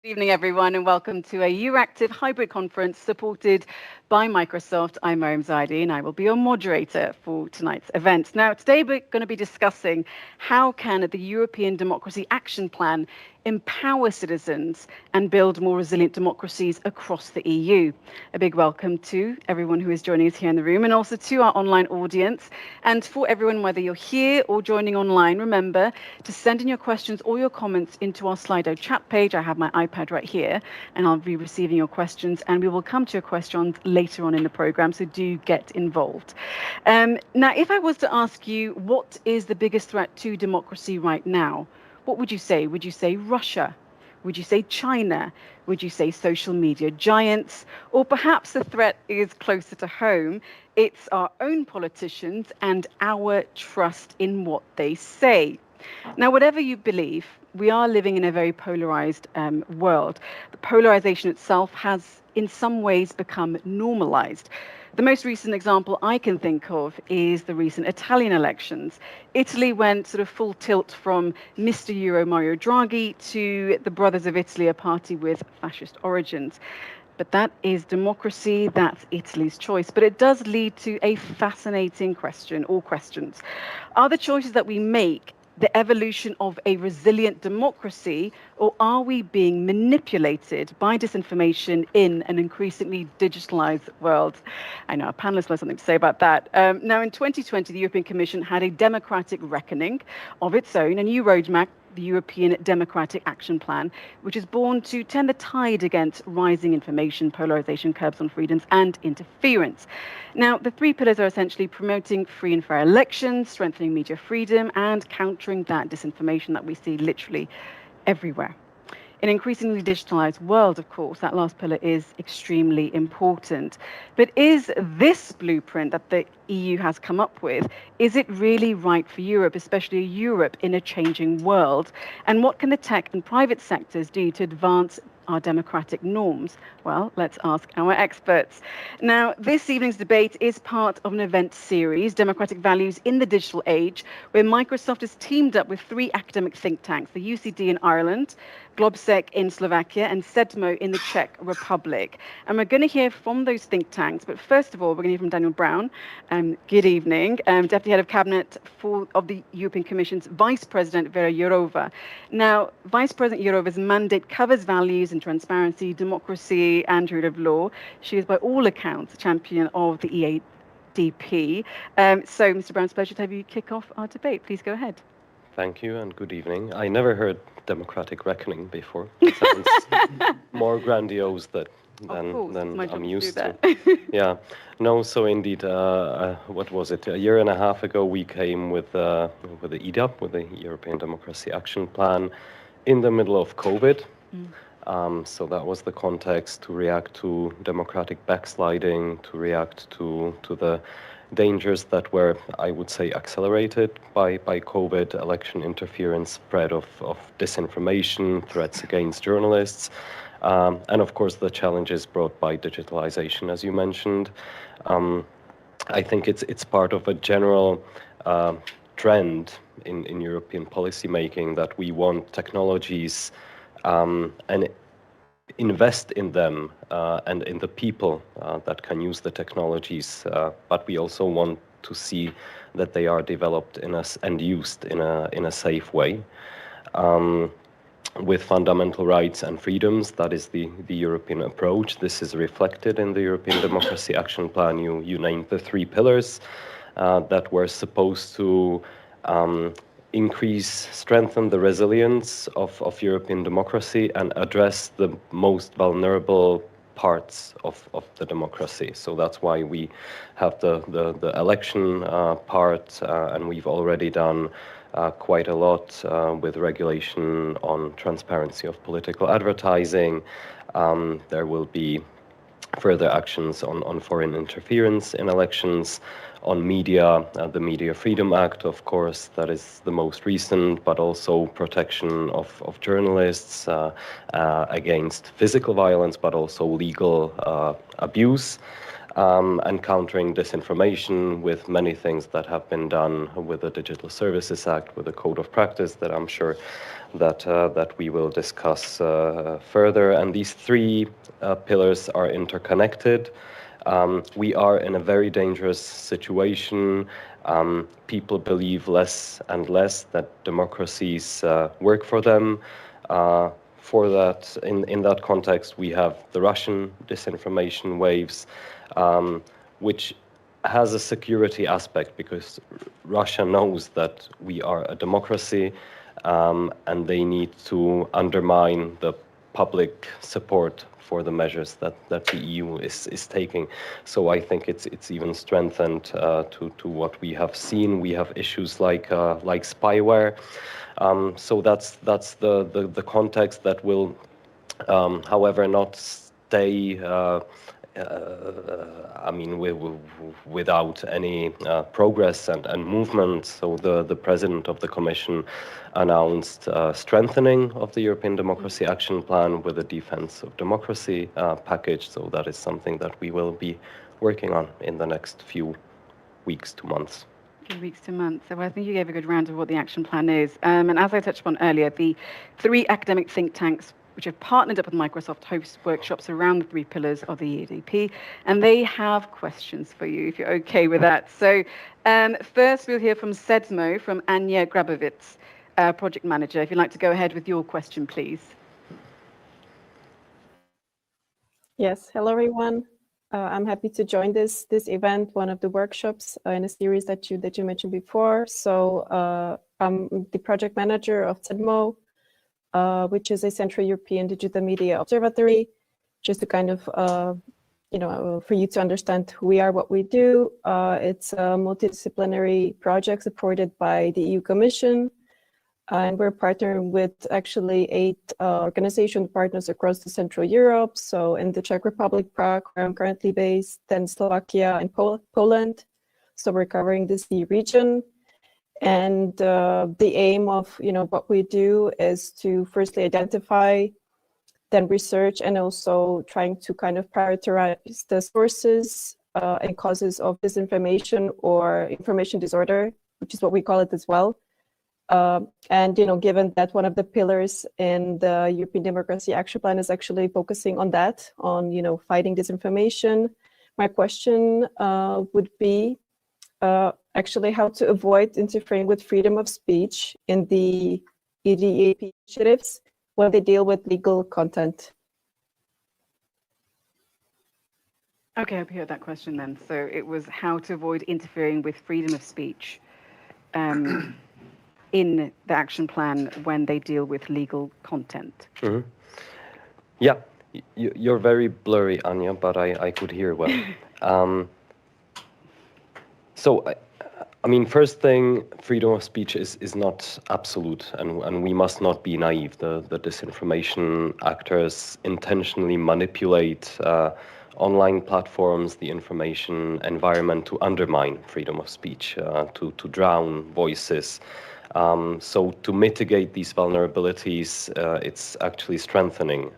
Good evening, everyone, and welcome to a Euractiv hybrid conference supported by Microsoft. I'm Mariam Zaidi, and I will be your moderator for tonight's event. Now, today we're going to be discussing how can the European Democracy Action Plan empower citizens and build more resilient democracies across the EU. A big welcome to everyone who is joining us here in the room and also to our online audience. And for everyone, whether you're here or joining online, remember to send in your questions or your comments into our Slido chat page. I have my iPad right here and I'll be receiving your questions, and we will come to your questions later on in the program, so do get involved. Now, if I was to ask you what is the biggest threat to democracy right now, what would you say? Would you say Russia? Would you say China? Would you say social media giants? Or perhaps the threat is closer to home. It's our own politicians and our trust in what they say. Now, whatever you believe, we are living in a very polarized world. The polarization itself has in some ways become normalized. The most recent example I can think of is the recent Italian elections. Italy went sort of full tilt from Mr. Euro Mario Draghi to the Brothers of Italy, a party with fascist origins. But that is democracy, that's Italy's choice. But it does lead to a fascinating question, or questions. Are the choices that we make the evolution of a resilient democracy, or are we being manipulated by disinformation in an increasingly digitalized world? I know our panelists have something to say about that. Now, in 2020, the European Commission had a democratic reckoning of its own, a new roadmap, the European Democratic Action Plan, which is born to turn the tide against rising information, polarization, curbs on freedoms, and interference. Now, the three pillars are essentially promoting free and fair elections, strengthening media freedom, and countering that disinformation that we see literally everywhere. In an increasingly digitalized world, of course, that last pillar is extremely important. But is this blueprint that the EU has come up with, is it really right for Europe, especially Europe in a changing world? And what can the tech and private sectors do to advance our democratic norms? Well, let's ask our experts. Now, this evening's debate is part of an event series, Democratic Values in the Digital Age, where Microsoft has teamed up with three academic think tanks, the UCD in Ireland, Globsec in Slovakia, and CEDMO in the Czech Republic. And we're going to hear from those think tanks, but first of all, we're going to hear from Daniel Braun. Good evening, Deputy Head of Cabinet of the European Commission's Vice-President Vera Jourová. Now, Vice-President Jourova's mandate covers values and transparency, democracy, and rule of law. She is, by all accounts, a champion of the EADP. So, Mr. Braun, it's a pleasure to have you kick off our debate. Please go ahead. Thank you and good evening. I never heard democratic reckoning before. It sounds more grandiose than I'm used to. Yeah, no. So indeed, what was it? A year and a half ago, we came with the EDAP, with the European Democracy Action Plan, in the middle of COVID. So that was the context to react to democratic backsliding, to react to the dangers that were, I would say, accelerated by COVID, election interference, spread of disinformation, threats against journalists, and of course the challenges brought by digitalization, as you mentioned. I think it's part of a general trend in European policymaking that we want technologies and invest in them and in the people that can use the technologies, but we also want to see that they are developed and used in a safe way, with fundamental rights and freedoms. That is the European approach. This is reflected in the European Democracy Action Plan. You named the three pillars that were supposed to strengthen the resilience of European democracy and address the most vulnerable parts of the democracy. So that's why we have the election part, and we've already done quite a lot with regulation on transparency of political advertising. There will be further actions on foreign interference in elections, on media, the Media Freedom Act, of course, that is the most recent, but also protection of journalists against physical violence, but also legal abuse. and countering disinformation with many things that have been done with the Digital Services Act, with the Code of Practice that I'm sure that we will discuss further. And these three pillars are interconnected. We are in a very dangerous situation. People believe less and less that democracies work for them. For that, in that context, we have the Russian disinformation waves, which has a security aspect because Russia knows that we are a democracy, and they need to undermine the public support for the measures that the EU is taking. So I think it's even strengthened to what we have seen. We have issues like spyware. So that's the context that will, however, not stay. I mean, without any progress and movement. So the president of the Commission announced strengthening of the European Democracy Action Plan with a Defense of Democracy package. So that is something that we will be working on in the next few weeks to months. Weeks to months. So I think you gave a good round of what the action plan is. And as I touched upon earlier, the three academic think tanks which have partnered up with Microsoft host workshops around the three pillars of the EDP, and they have questions for you, if you're okay with that. So first we'll hear from SEDMO, from Anya Grabovitz, project manager. If you'd like to go ahead with your question, please. Yes, hello everyone. I'm happy to join this event, one of the workshops in a series that you mentioned before. So I'm the project manager of SEDMO, which is a Central European Digital Media Observatory, just to kind of, for you to understand who we are, what we do. It's a multidisciplinary project supported by the EU Commission, and we're partnering with actually 8 organization partners across the Central Europe. So in the Czech Republic, Prague, where I'm currently based, then Slovakia and Poland. So we're covering the CEE region. And the aim of what we do is to firstly identify, then research, and also trying to kind of prioritize the sources and causes of disinformation or information disorder, which is what we call it as well. And given that one of the pillars in the European Democracy Action Plan is actually focusing on that, on fighting disinformation, my question would be actually how to avoid interfering with freedom of speech in the EDAP initiatives when they deal with legal content. Okay, I hope you heard that question then. So it was how to avoid interfering with freedom of speech in the action plan when they deal with legal content. Mm-hmm. Yeah, you're very blurry, Anya, but I could hear well. So, I mean, first thing, freedom of speech is not absolute, and we must not be naive. The disinformation actors intentionally manipulate online platforms, the information environment, to undermine freedom of speech, to drown voices. So to mitigate these vulnerabilities, it's actually strengthening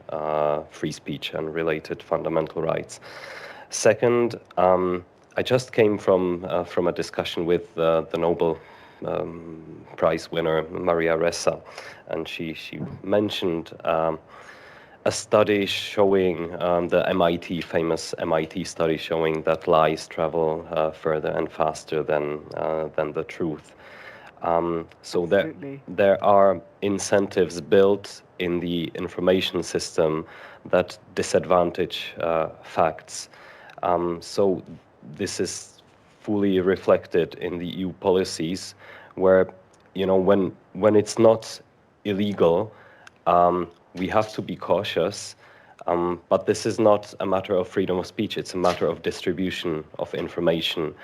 free speech and related fundamental rights. Second, I just came from a discussion with the Nobel Prize winner Maria Ressa, and she mentioned a study showing the famous MIT study showing that lies travel further and faster than the truth. So there are incentives built in the information system that disadvantage facts. So this is fully reflected in the EU policies, where when it's not illegal, we have to be cautious. But this is not a matter of freedom of speech; it's a matter of distribution of information.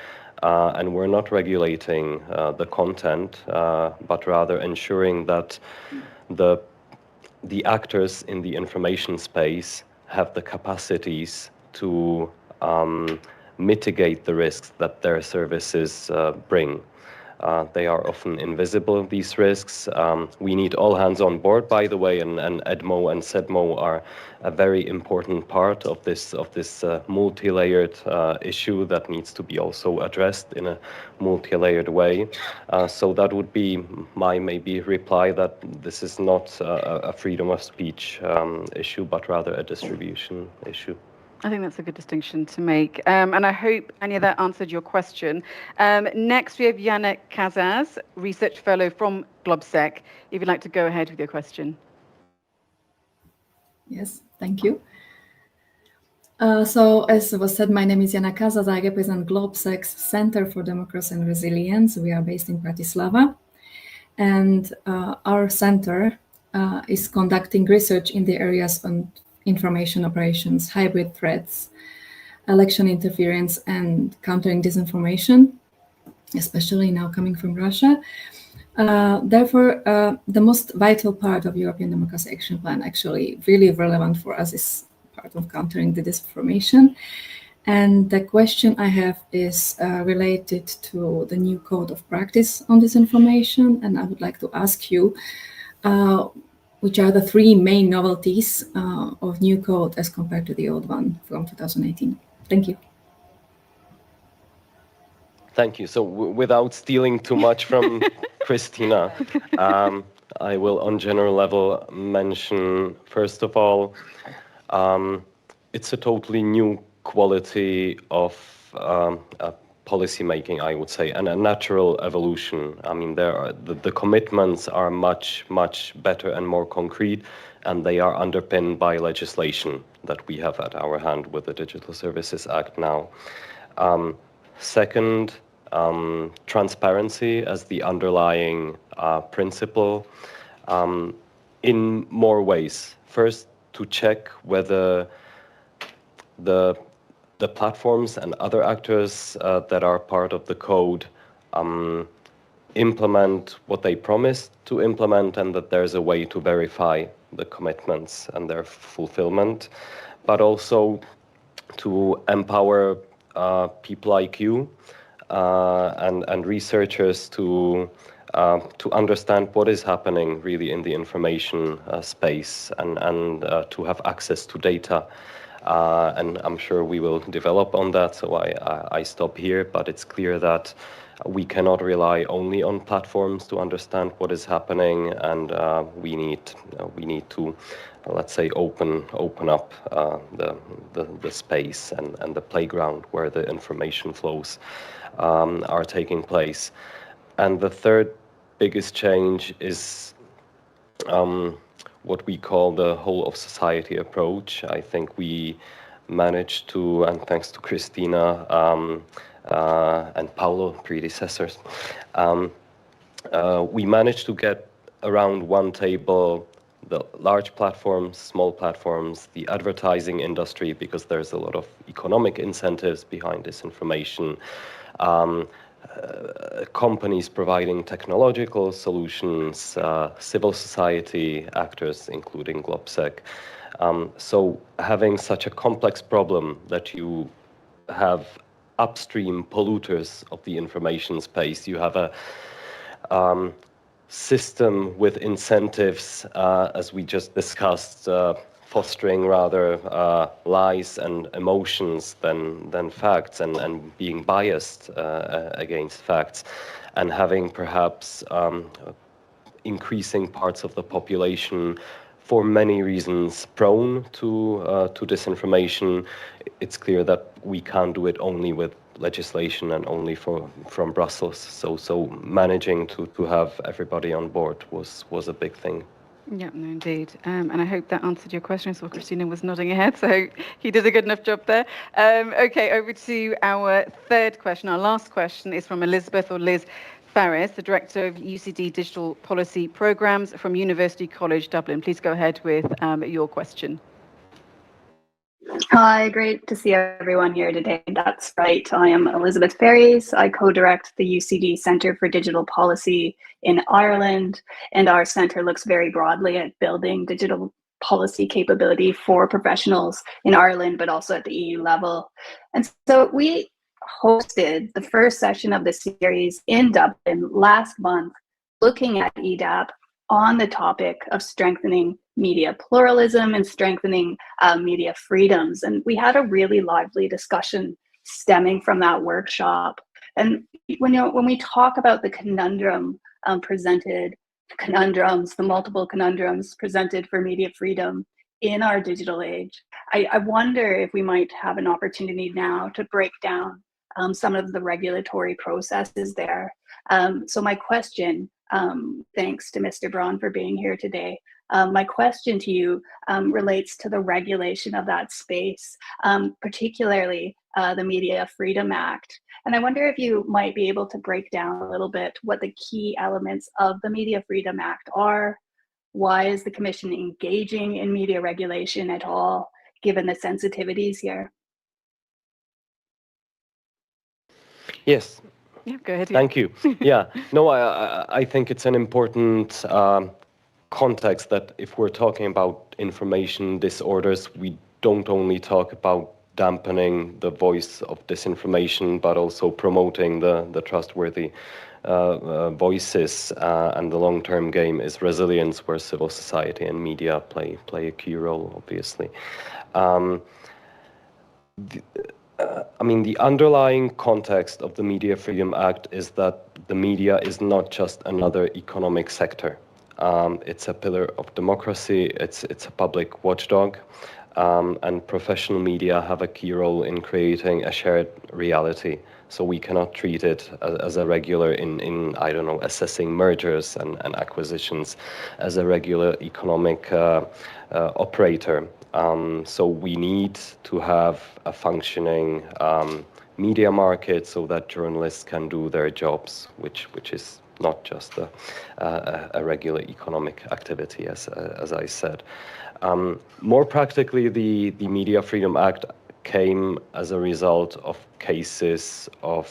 And we're not regulating the content, but rather ensuring that the actors in the information space have the capacities to mitigate the risks that their services bring. They are often invisible, these risks. We need all hands on board, by the way, and EDMO and SEDMO are a very important part of this multi-layered issue that needs to be also addressed in a multi-layered way. So that would be my maybe reply, that this is not a freedom of speech issue, but rather a distribution issue. I think that's a good distinction to make. And I hope, Anya, that answered your question. Next, we have Jana Kazas, Research Fellow from GlobSec. If you'd like to go ahead with your question. Yes, thank you. So, as was said, my name is Jana Kazas. I represent GlobSec's Center for Democracy and Resilience. We are based in Bratislava. And our center is conducting research in the areas on information operations, hybrid threats, election interference, and countering disinformation, especially now coming from Russia. Therefore, the most vital part of European Democracy Action Plan, actually really relevant for us, is part of countering the disinformation. And the question I have is related to the new code of practice on disinformation. And I would like to ask you, which are the three main novelties of new code as compared to the old one from 2018? Thank you. Thank you. So without stealing too much from Krisztina, I will on general level mention, first of all, it's a totally new quality of policy making, I would say, and a natural evolution. I mean, there are the commitments are much better and more concrete, and they are underpinned by legislation that we have at our hand with the Digital Services Act now. Second, transparency as the underlying principle in more ways. First, to check whether the platforms and other actors that are part of the code implement what they promised to implement, and that there's a way to verify the commitments and their fulfillment, but also to empower people like you and researchers to understand what is happening really in the information space, and to have access to data. And I'm sure we will develop on that, so I stop here, but it's clear that we cannot rely only on platforms to understand what is happening, and we need to, let's say, open up the space and the playground where the information flows are taking place. And the third biggest change is what we call the whole of society approach. I think we managed to, and thanks to Krisztina and Paulo, predecessors, we managed to get around one table the large platforms, small platforms, the advertising industry, because there's a lot of economic incentives behind this information, companies providing technological solutions, civil society actors, including GlobSec. So having such a complex problem that you have upstream polluters of the information space, you have a system with incentives, as we just discussed, fostering rather lies and emotions than facts, and being biased against facts, and having perhaps increasing parts of the population for many reasons prone to disinformation. It's clear that we can't do it only with legislation and only from Brussels. So managing to have everybody on board was a big thing. Yeah, no, indeed. And I hope that answered your question. I saw Krisztina was nodding her head, so he did a good enough job there. Okay, over to our third question. Our last question is from Elizabeth, or Liz Farris, the Director of UCD Digital Policy Programmes from University College Dublin. Please go ahead with your question. Hi, great to see everyone here today. That's right, I am Elizabeth Farris. I co-direct the UCD Centre for Digital Policy in Ireland, and our centre looks very broadly at building digital policy capability for professionals in Ireland, but also at the EU level. And so we hosted the first session of the series in Dublin last month, looking at EDAP on the topic of strengthening media pluralism and strengthening media freedoms. And we had a really lively discussion stemming from that workshop. And when we talk about the conundrum the multiple conundrums presented for media freedom in our digital age, I wonder if we might have an opportunity now to break down some of the regulatory processes there. So my question, thanks to Mr. Braun for being here today, my question to you relates to the regulation of that space, particularly the Media Freedom Act. And I wonder if you might be able to break down a little bit what the key elements of the Media Freedom Act are. Why is the Commission engaging in media regulation at all, given the sensitivities here? Yes. Yeah, go ahead. Thank you. Yeah, no, I think it's an important context that if we're talking about information disorders, we don't only talk about dampening the voice of disinformation, but also promoting the trustworthy voices, and the long-term game is resilience, where civil society and media play a key role, obviously. The underlying context of the Media Freedom Act is that the media is not just another economic sector. It's a pillar of democracy, it's a public watchdog, and professional media have a key role in creating a shared reality. So we cannot treat it as a regular in I don't know, assessing mergers and acquisitions, as a regular economic operator. So we need to have a functioning media market so that journalists can do their jobs, which is not just a regular economic activity, as I said. More practically, the Media Freedom Act came as a result of cases of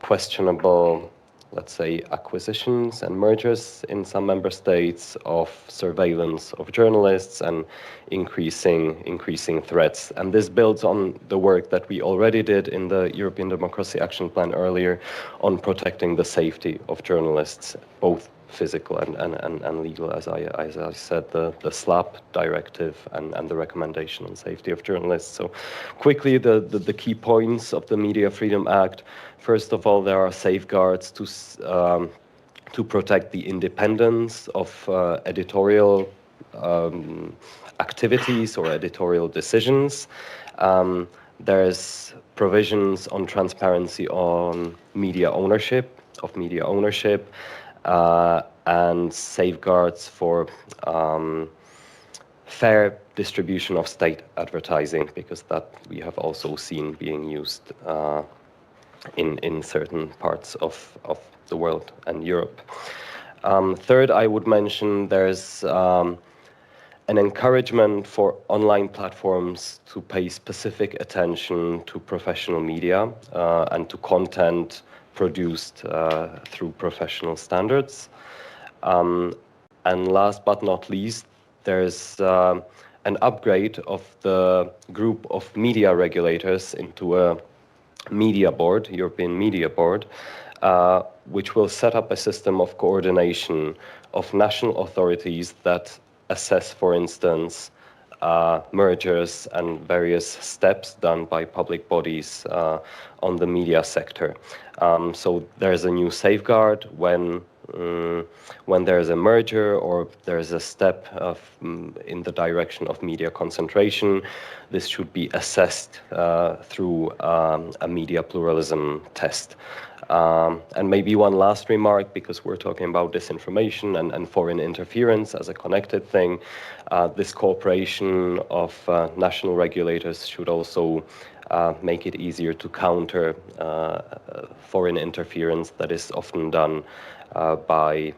questionable, let's say, acquisitions and mergers in some member states, of surveillance of journalists and increasing threats. And this builds on the work that we already did in the European Democracy Action Plan earlier on protecting the safety of journalists, both physical and legal, as I said, the SLAP directive and the recommendation on safety of journalists. So quickly, the key points of the Media Freedom Act. First of all, there are safeguards to protect the independence of editorial activities or editorial decisions. There's provisions on transparency on media ownership, and safeguards for fair distribution of state advertising, because that we have also seen being used in certain parts of the world and Europe. Third, I would mention there's an encouragement for online platforms to pay specific attention to professional media and to content produced through professional standards. And last but not least, there's an upgrade of the group of media regulators into a media board, European Media Board, which will set up a system of coordination of national authorities that assess, for instance, mergers and various steps done by public bodies on the media sector. So there's a new safeguard when there's a merger or there's a step in the direction of media concentration. This should be assessed through a media pluralism test. And maybe one last remark, because we're talking about disinformation and foreign interference as a connected thing. This cooperation of national regulators should also make it easier to counter foreign interference that is often done by,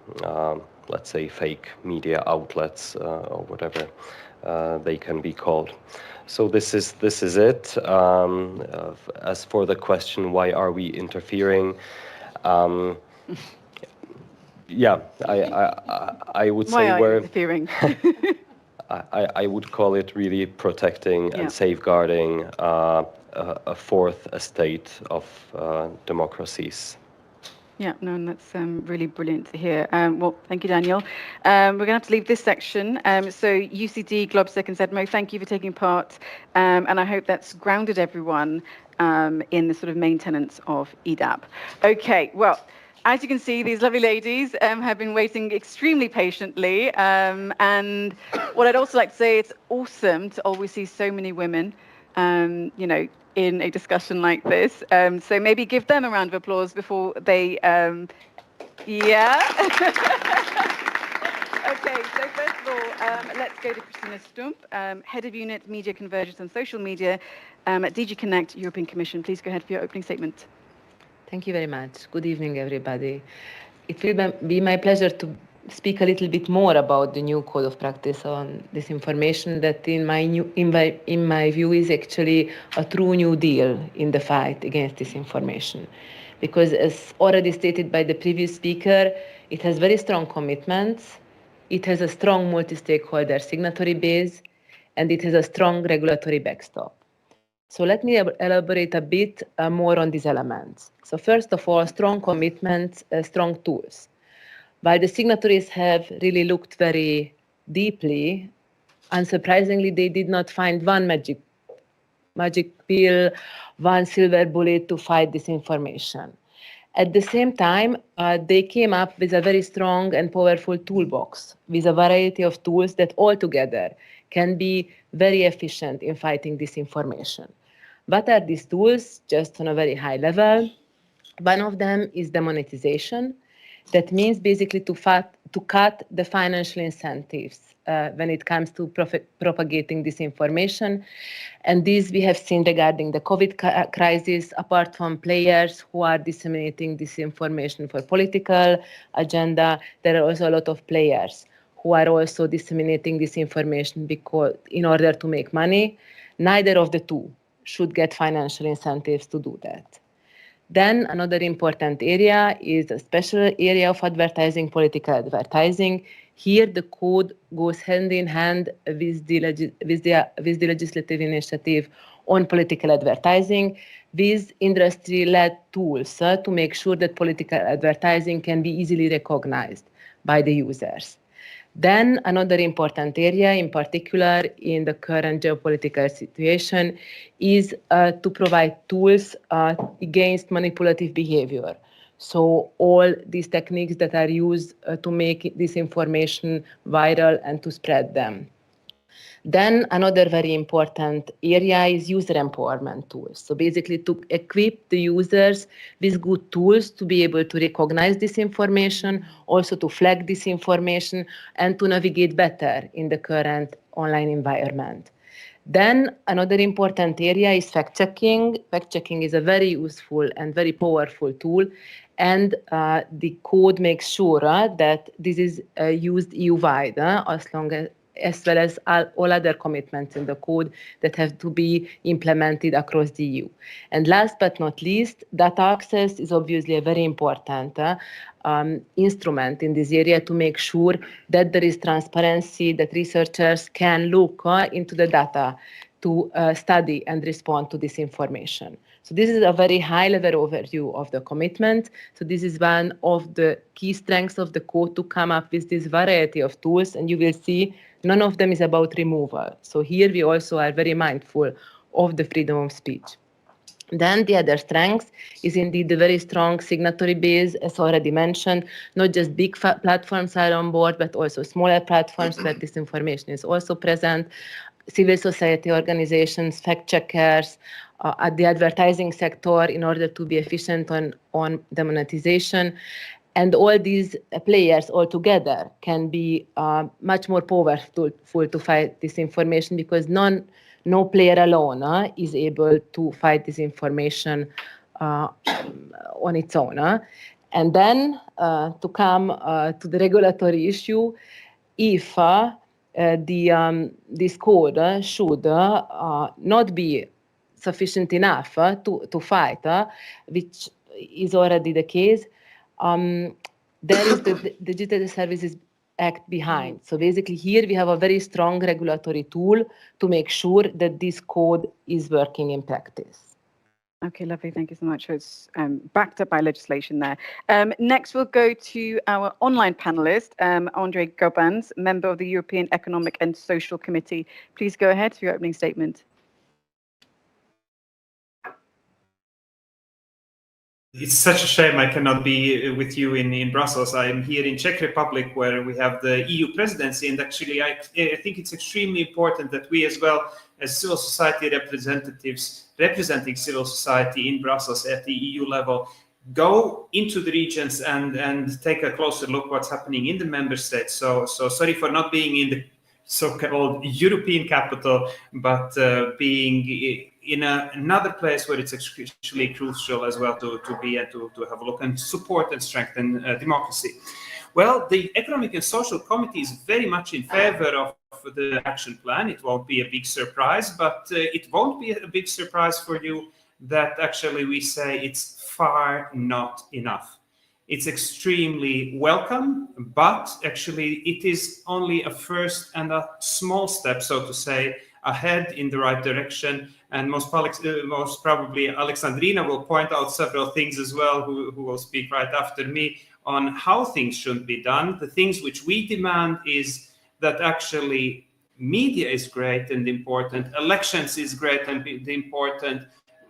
let's say, fake media outlets or whatever they can be called. So this is it. As for the question, why are we interfering? Yeah, I would say we're interfering. I would call it really protecting and safeguarding a fourth estate of democracies. Yeah, no, and that's really brilliant to hear. Well, thank you, Daniel. We're going to have to leave this section. So UCD, GlobSec and ZMO, thank you for taking part. And I hope that's grounded everyone in the sort of main tenets of EDAP. Okay, well, as you can see, these lovely ladies have been waiting extremely patiently. And what I'd also like to say, it's awesome to always see so many women, you know, in a discussion like this. So maybe give them a round of applause before they, yeah. Okay, so first of all, let's go to Krisztina Stump, Head of Unit Media Convergence and Social Media at DG Connect, European Commission. Please go ahead for your opening statement. Thank you very much. Good evening, everybody. It will be my pleasure to speak a little bit more about the new code of practice on disinformation that in my view is actually a true new deal in the fight against disinformation. Because as already stated by the previous speaker, it has very strong commitments, it has a strong multi-stakeholder signatory base, and it has a strong regulatory backstop. So let me elaborate a bit more on these elements. So first of all, strong commitments, strong tools. While the signatories have really looked very deeply, unsurprisingly, they did not find one magic pill, one silver bullet to fight disinformation. At the same time, they came up with a very strong and powerful toolbox with a variety of tools that altogether can be very efficient in fighting disinformation. What are these tools? Just on a very high level. One of them is demonetization. That means basically to cut the financial incentives when it comes to propagating disinformation. And this we have seen regarding the COVID crisis. Apart from players who are disseminating disinformation for political agenda, there are also a lot of players who are also disseminating disinformation because in order to make money. Neither of the two should get financial incentives to do that. Then another important area is a special area of advertising, political advertising. Here the code goes hand in hand with the legislative initiative on political advertising with industry-led tools to make sure that political advertising can be easily recognized by the users. Then another important area, in particular in the current geopolitical situation, is to provide tools against manipulative behavior. So all these techniques that are used to make disinformation viral and to spread them. Then another very important area is user empowerment tools. So basically to equip the users with good tools to be able to recognize disinformation, also to flag disinformation, and to navigate better in the current online environment. Then another important area is fact-checking. Fact-checking is a very useful and very powerful tool. And the code makes sure that this is used EU-wide as well as all other commitments in the code that have to be implemented across the EU. And last but not least, data access is obviously a very important instrument in this area to make sure that there is transparency, that researchers can look into the data to study and respond to this information. So this is a very high-level overview of the commitment. So this is one of the key strengths of the code to come up with this variety of tools, and you will see none of them is about removal. So here we also are very mindful of the freedom of speech. Then the other strength is indeed the very strong signatory base, as already mentioned. Not just big platforms are on board, but also smaller platforms where disinformation is also present. Civil society organizations, fact-checkers, at the advertising sector in order to be efficient on demonetization. And all these players all together can be much more powerful to fight disinformation because no player alone is able to fight disinformation on its own. And then to come to the regulatory issue, if this code should not be sufficient enough to fight, which is already the case, there is the Digital Services act behind. So basically here we have a very strong regulatory tool to make sure that this code is working in practice. Okay, lovely. Thank you so much. It's backed up by legislation there. Next, we'll go to our online panelist, Andris Gobins, member of the European Economic and Social Committee. Please go ahead for your opening statement. It's such a shame I cannot be with you in Brussels. I'm here in Czech Republic, where we have the EU presidency, and actually I think it's extremely important that we, as well as civil society representatives representing civil society in Brussels at the EU level, go into the regions and take a closer look what's happening in the member states. So sorry for not being in the so-called European capital, but being in another place where it's actually crucial as well to be and to have a look and support and strengthen democracy. Well, the Economic and Social Committee is very much in favor of the action plan. It won't be a big surprise, but it won't be a big surprise for you that actually we say it's far not enough. It's extremely welcome, but actually it is only a first and a small step, so to say, ahead in the right direction. And most probably Alexandrina will point out several things as well, who will speak right after me, on how things should be done. The things which we demand is that actually media is great and important, elections is great and important,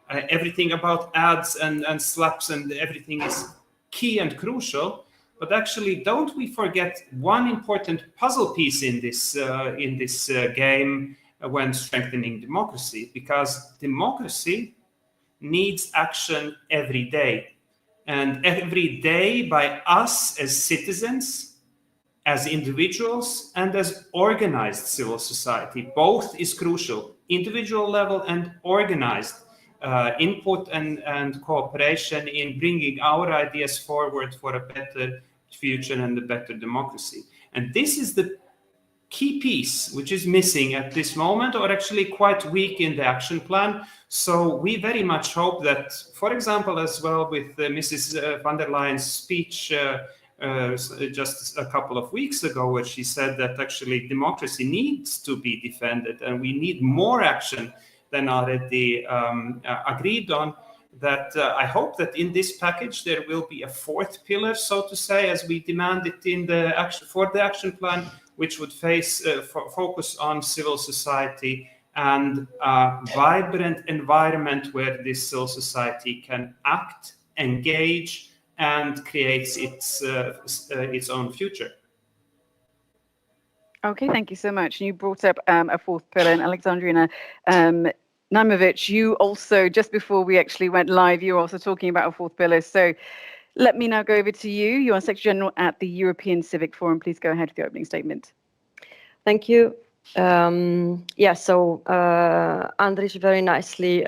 everything about ads and slaps and everything is key and crucial. But actually, don't we forget one important puzzle piece in this game when strengthening democracy, because democracy needs action every day. And every day by us as citizens, as individuals, and as organized civil society. Both is crucial, individual level and organized input and cooperation in bringing our ideas forward for a better future and a better democracy. And this is the key piece which is missing at this moment, or actually quite weak in the action plan. So we very much hope that, for example, as well with Mrs. von der Leyen's speech just a couple of weeks ago, where she said that actually democracy needs to be defended and we need more action than already agreed on, that I hope that in this package there will be a fourth pillar, so to say, as we demand it in the action plan, which would focus on civil society and a vibrant environment where this civil society can act, engage, and creates its own future. Okay, thank you so much. And you brought up a fourth pillar, and Alexandrina Najmowicz, you also, just before we actually went live, you were also talking about a fourth pillar. So let me now go over to you. You are Secretary General at the European Civic Forum. Please go ahead with your opening statement. Thank you. So Andris very nicely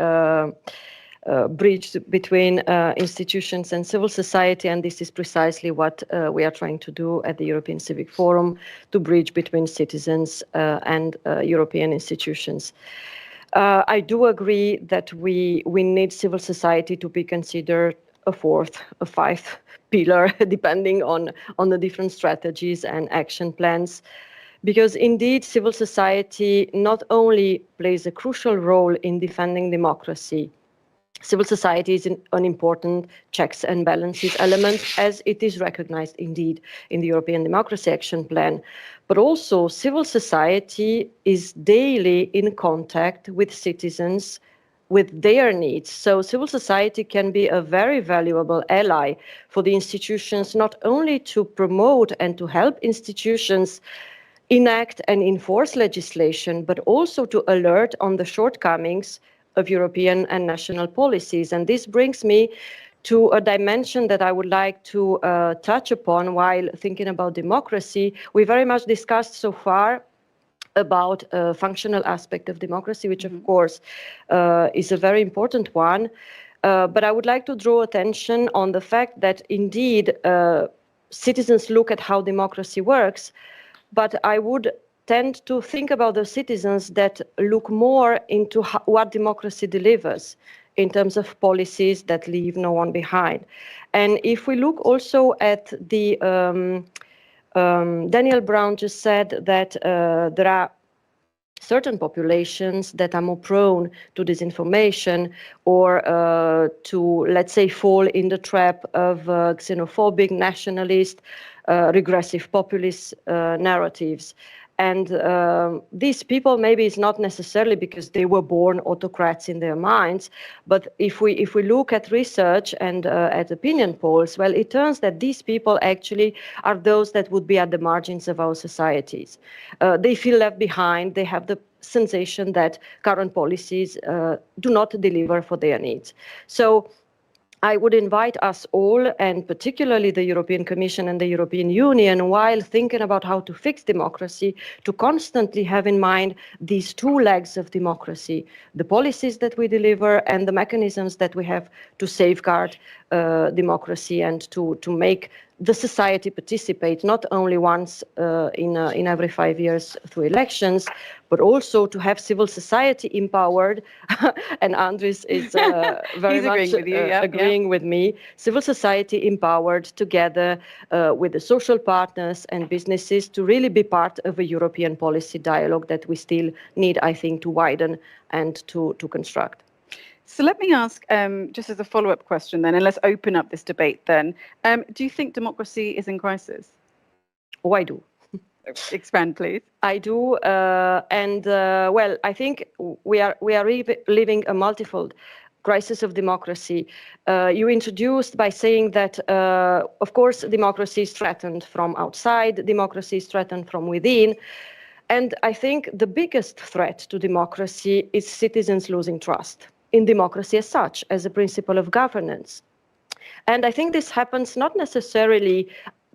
bridged between institutions and civil society, and this is precisely what we are trying to do at the European Civic Forum, to bridge between citizens and European institutions. I do agree that we need civil society to be considered a fourth, a fifth pillar, depending on the different strategies and action plans. Because indeed, civil society not only plays a crucial role in defending democracy, civil society is an important checks and balances element, as it is recognized indeed in the European Democracy Action Plan. But also civil society is daily in contact with citizens, with their needs. So civil society can be a very valuable ally for the institutions, not only to promote and to help institutions enact and enforce legislation, but also to alert on the shortcomings of European and national policies. And this brings me to a dimension that I would like to touch upon while thinking about democracy. We very much discussed so far about a functional aspect of democracy, which of course is a very important one. But I would like to draw attention on the fact that indeed citizens look at how democracy works, but I would tend to think about the citizens that look more into what democracy delivers in terms of policies that leave no one behind. And if we look also at the Daniel Braun just said that there are certain populations that are more prone to disinformation or to, let's say, fall in the trap of xenophobic, nationalist, regressive populist narratives. And these people, maybe it's not necessarily because they were born autocrats in their minds, but if we look at research and at opinion polls, well, it turns that these people actually are those that would be at the margins of our societies. They feel left behind. They have the sensation that current policies do not deliver for their needs. So I would invite us all, and particularly the European Commission and the European Union, while thinking about how to fix democracy, to constantly have in mind these two legs of democracy, the policies that we deliver and the mechanisms that we have to safeguard democracy and to make the society participate not only once in every 5 years through elections, but also to have civil society empowered. And Andris is very much agreeing with me. Civil society empowered together with the social partners and businesses to really be part of a European policy dialogue that we still need, I think, to widen and to construct. So let me ask, just as a follow-up question then, and let's open up this debate then. Do you think democracy is in crisis? Oh, I do. Expand, please. I do, well, I think we are living a multifold crisis of democracy. You introduced by saying that, of course, democracy is threatened from outside, democracy is threatened from within. And I think the biggest threat to democracy is citizens losing trust in democracy as such, as a principle of governance. And I think this happens not necessarily,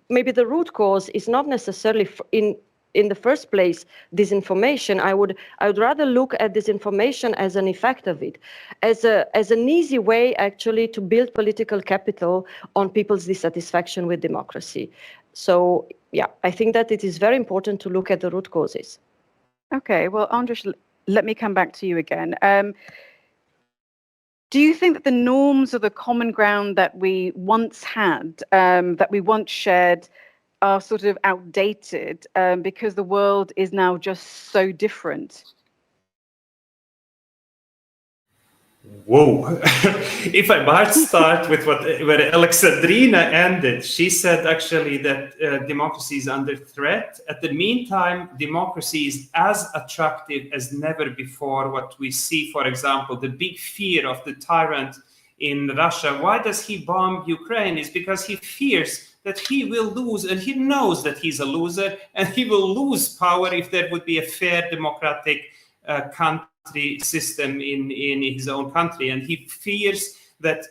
maybe the root cause is not necessarily in the first place disinformation. I would rather look at disinformation as an effect of it, as an easy way actually to build political capital on people's dissatisfaction with democracy. So yeah, I think that it is very important to look at the root causes. Okay, well, Andris, let me come back to you again. Do you think that the norms or the common ground that we once had, that we once shared, are sort of outdated because the world is now just so different? Whoa. If I might start with where Alexandrina ended, she said actually that democracy is under threat. At the meantime, democracy is as attractive as never before. What we see, for example, the big fear of the tyrant in Russia. Why does he bomb Ukraine? Is because he fears that he will lose, and he knows that he's a loser, and he will lose power if there would be a fair democratic country system in his own country. And he fears that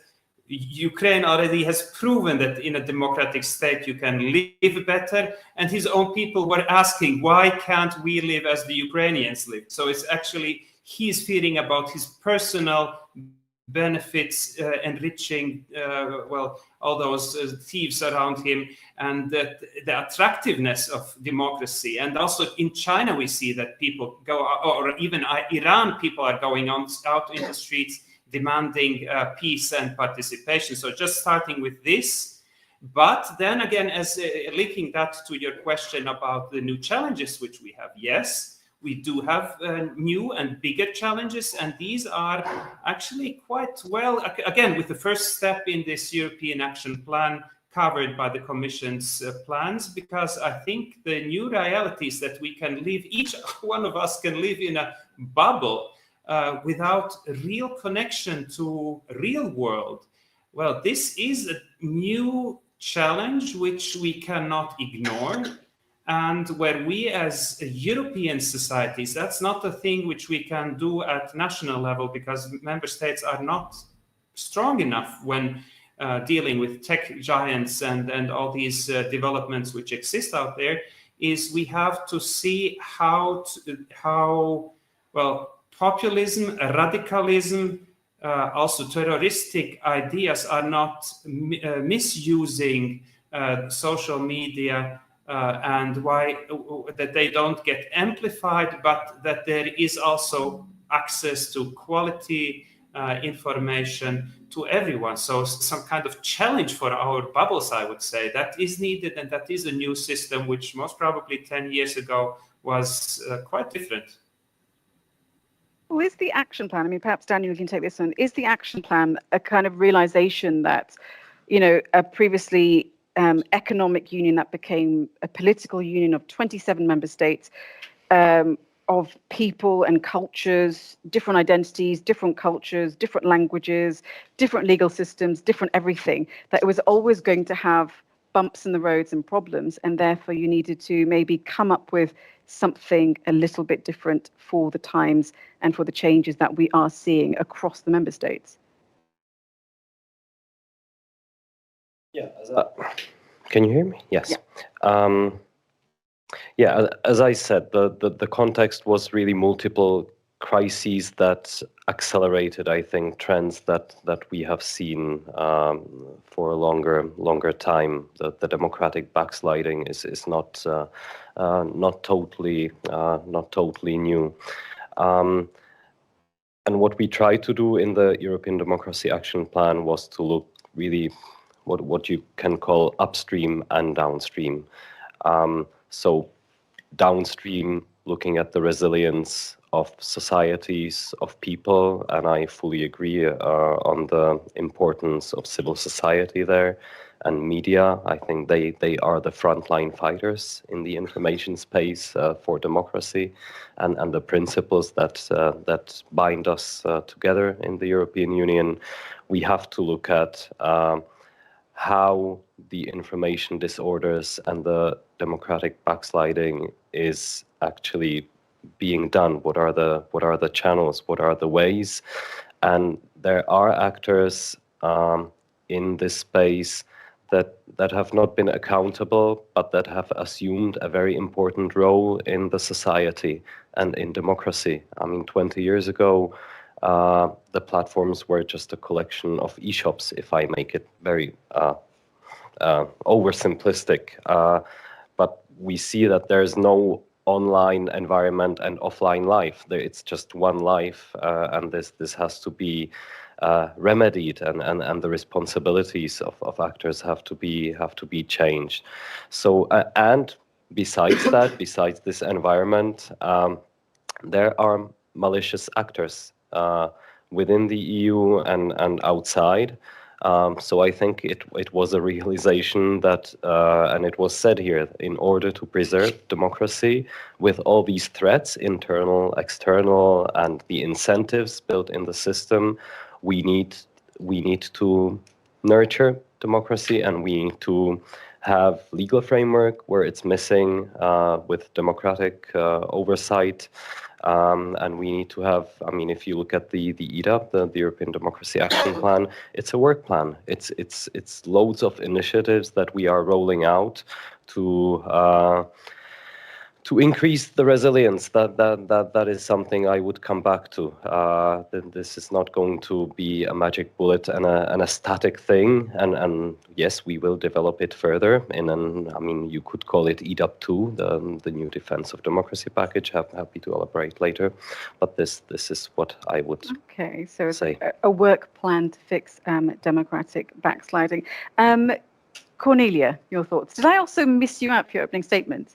Ukraine already has proven that in a democratic state you can live better, and his own people were asking, why can't we live as the Ukrainians live? So it's actually, he's fearing about his personal benefits, enriching all those thieves around him, and that the attractiveness of democracy. And also in China we see that people go, or even Iran, people are going out in the streets demanding peace and participation. So just starting with this, but then again, as linking that to your question about the new challenges which we have, yes, we do have new and bigger challenges, and these are actually quite well, again, with the first step in this European Action Plan covered by the Commission's plans, because I think the new realities that we can live, each one of us can live in a bubble without real connection to real world. Well, this is a new challenge which we cannot ignore. And where we as European societies, that's not a thing which we can do at national level, because member states are not strong enough when dealing with tech giants and all these developments which exist out there, is we have to see how populism, radicalism, also terroristic ideas are not misusing social media, and why that they don't get amplified, but that there is also access to quality information to everyone. So some kind of challenge for our bubbles, I would say, that is needed, and that is a new system which most probably 10 years ago was quite different. Well, is the action plan, I mean, perhaps Daniel, you can take this one, is the action plan a kind of realization that, you know, a previously economic union that became a political union of 27 member states, of people and cultures, different identities, different cultures, different languages, different legal systems, different everything, that it was always going to have bumps in the roads and problems, and therefore you needed to maybe come up with something a little bit different for the times and for the changes that we are seeing across the member states? Yeah. Can you hear me? Yes. Yeah. Yeah, as I said, the context was really multiple crises that accelerated, I think, trends that we have seen for a longer time. The democratic backsliding is not totally new. And what we tried to do in the European Democracy Action Plan was to look really what you can call upstream and downstream. So downstream, looking at the resilience of societies, of people, and I fully agree on the importance of civil society there and media. I think they are the frontline fighters in the information space for democracy, and the principles that bind us together in the European Union. We have to look at how the information disorders and the democratic backsliding is actually being done. What are the channels? What are the ways? And there are actors in this space that have not been accountable, but that have assumed a very important role in the society and in democracy. I mean, 20 years ago, the platforms were just a collection of e-shops, if I make it very oversimplistic. But we see that there's no online environment and offline life. It's just one life, and this has to be remedied, and the responsibilities of actors have to be changed. So and besides that, besides this environment, there are malicious actors within the EU and outside. So I think it was a realization that, and it was said here, in order to preserve democracy with all these threats, internal, external, and the incentives built in the system, we need to nurture democracy, and we need to have legal framework where it's missing with democratic oversight. And we need to have, I mean, if you look at the EDAP, the European Democracy Action Plan, it's a work plan. It's loads of initiatives that we are rolling out to increase the resilience. That is something I would come back to. This is not going to be a magic bullet and a static thing. And yes, we will develop it further. I mean, you could call it EDAP 2, the new Defense of Democracy package. Happy to elaborate later. But this is what I would say. A work plan to fix democratic backsliding. Cornelia, your thoughts. Did I also miss you out for your opening statement?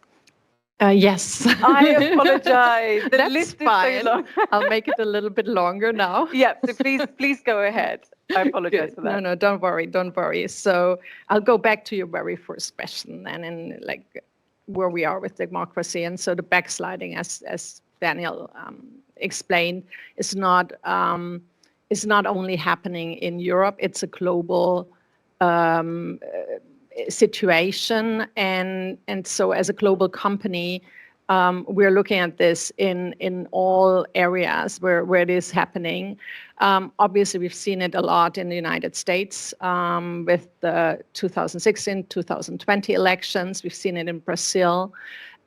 Yes. I apologize. The list is fine. so long. I'll make it a little bit longer now. Yeah, so please go ahead. I apologize for that. No, don't worry. So I'll go back to your very first question and in like where we are with democracy. And so the backsliding, as Daniel explained, is not only happening in Europe, it's a global situation, and so as a global company, we're looking at this in all areas where it is happening. Obviously, we've seen it a lot in the United States with the 2016, 2020 elections. We've seen it in Brazil,